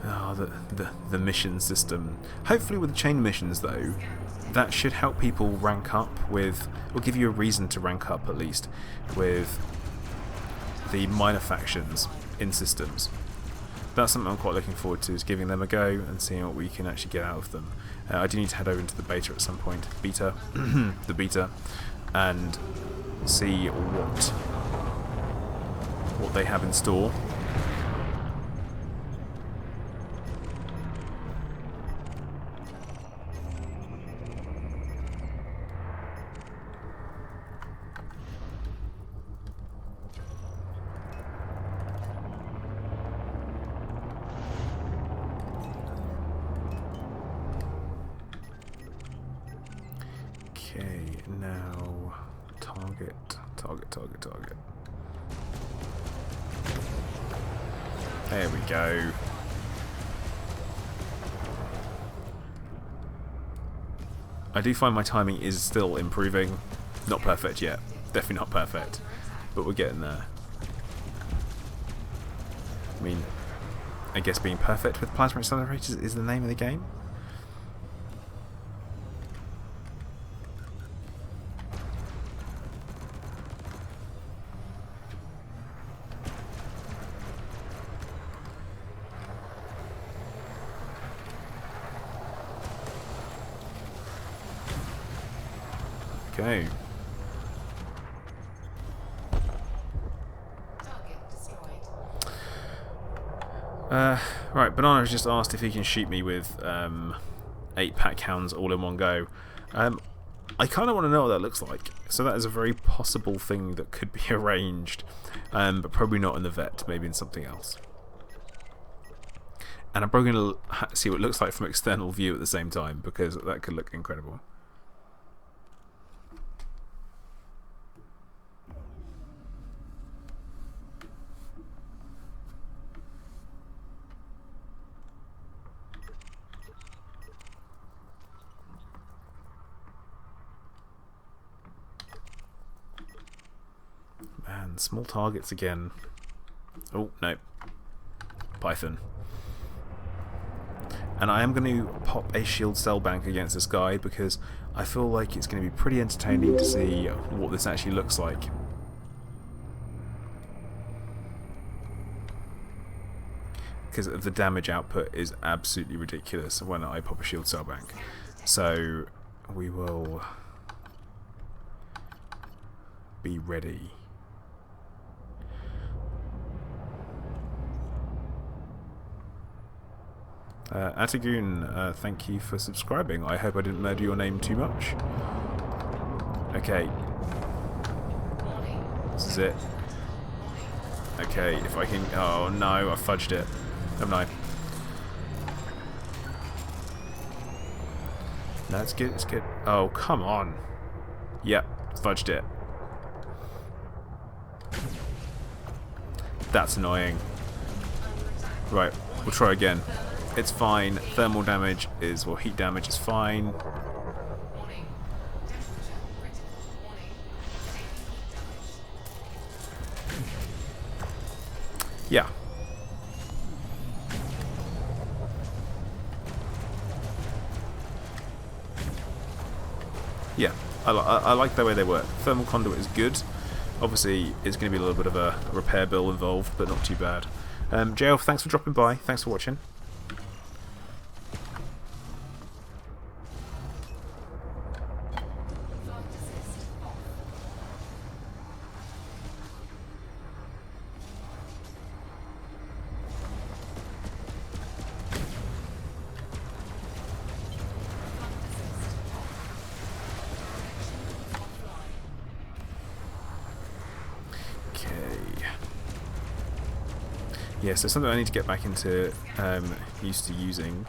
A: Oh, the mission system. Hopefully with the chain missions though, that should help people rank up with, or give you a reason to rank up at least, with the minor factions in systems. That's something I'm quite looking forward to, is giving them a go and seeing what we can actually get out of them. I do need to head over into the beta at some point, the beta, and see what they have in store. Okay, now target. There we go. I do find my timing is still improving. Not perfect yet. Definitely not perfect. But we're getting there. I mean, I guess being perfect with plasma accelerators is the name of the game. Okay.
C: Target destroyed.
A: Right, Banana has just asked if he can shoot me with 8 pack hounds all in one go. I kind of want to know what that looks like. So that is a very possible thing that could be arranged, but probably not in the vet, maybe in something else. And I'm probably going to see what it looks like from external view at the same time, because that could look incredible. Man, small targets again. Oh, no. Python. And I am going to pop a shield cell bank against this guy because I feel like it's going to be pretty entertaining to see what this actually looks like. Because the damage output is absolutely ridiculous when I pop a shield cell bank. So we will be ready. Atagoon, thank you for subscribing. I hope I didn't murder your name too much. Okay. This is it. Okay, if I can... Oh no, I fudged it. Haven't I? No, it's good, it's good. Oh, come on. Yep, fudged it. That's annoying. Right, we'll try again. It's fine. Thermal damage is, well, heat damage is fine.
C: Warning. Temperature critical. Warning. Taking heat damage.
A: Yeah. Yeah, I like the way they work. Thermal conduit is good. Obviously, it's going to be a little bit of a repair bill involved, but not too bad. JL, thanks for dropping by. Thanks for watching.
C: Flight assist off.
A: yeah, so something I need to get back into used to using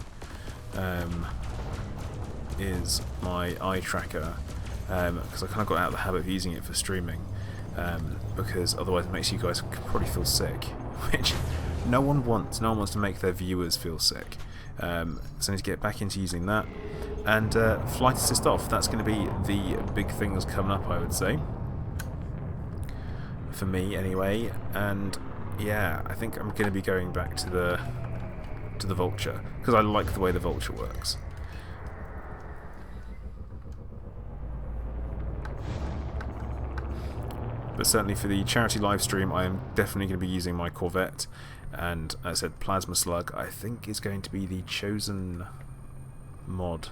A: is my eye tracker, because I kind of got out of the habit of using it for streaming, because otherwise it makes you guys probably feel sick, which no one wants. No one wants to make their viewers feel sick. So I need to get back into using that, and flight assist off. That's going to be the big things coming up, I would say, for me anyway. And yeah, I think I'm going to be going back to the Vulture, because I like the way the Vulture works. But certainly for the charity live stream, I am definitely going to be using my Corvette, and as I said, Plasma Slug I think is going to be the chosen mod.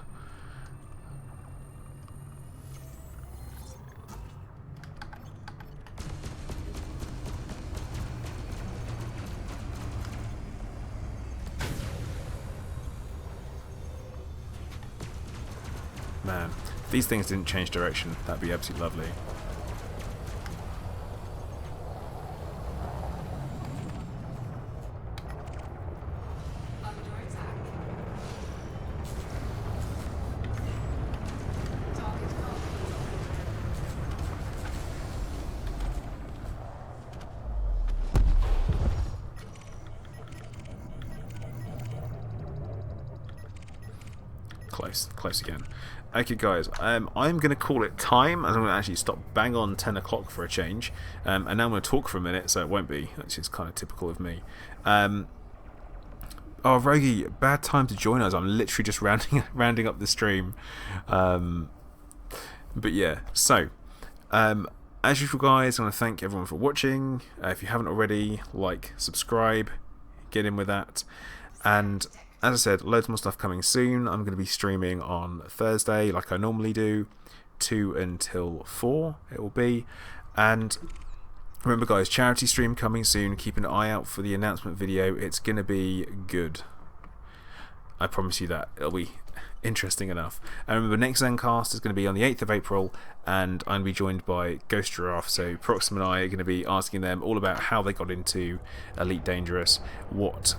A: Man, if these things didn't change direction, that'd be absolutely lovely.
C: Under attack. Target covered.
A: Close again. Okay guys, I'm going to call it time, as I'm going to actually stop bang on 10 o'clock for a change, and now I'm going to talk for a minute, so it won't be, which is kind of typical of me. Oh, Rogie, bad time to join us. I'm literally just rounding up the stream. But yeah, so as usual guys, I want to thank everyone for watching. If you haven't already, like, subscribe, get in with that. And as I said, loads more stuff coming soon. I'm going to be streaming on Thursday like I normally do, 2 until 4 it will be. And remember guys, charity stream coming soon. Keep an eye out for the announcement video. It's going to be good. I promise you that. It'll be interesting enough. And remember, next Zencast is going to be on the 8th of April, and I'm going to be joined by Ghost Giraffe. So Proxim and I are going to be asking them all about how they got into Elite Dangerous, what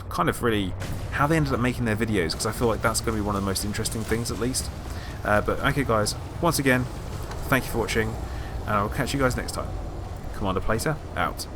A: kind of really how they ended up making their videos, because I feel like that's going to be one of the most interesting things at least. But okay guys, once again, thank you for watching, and I'll catch you guys next time. Commander Plater, out.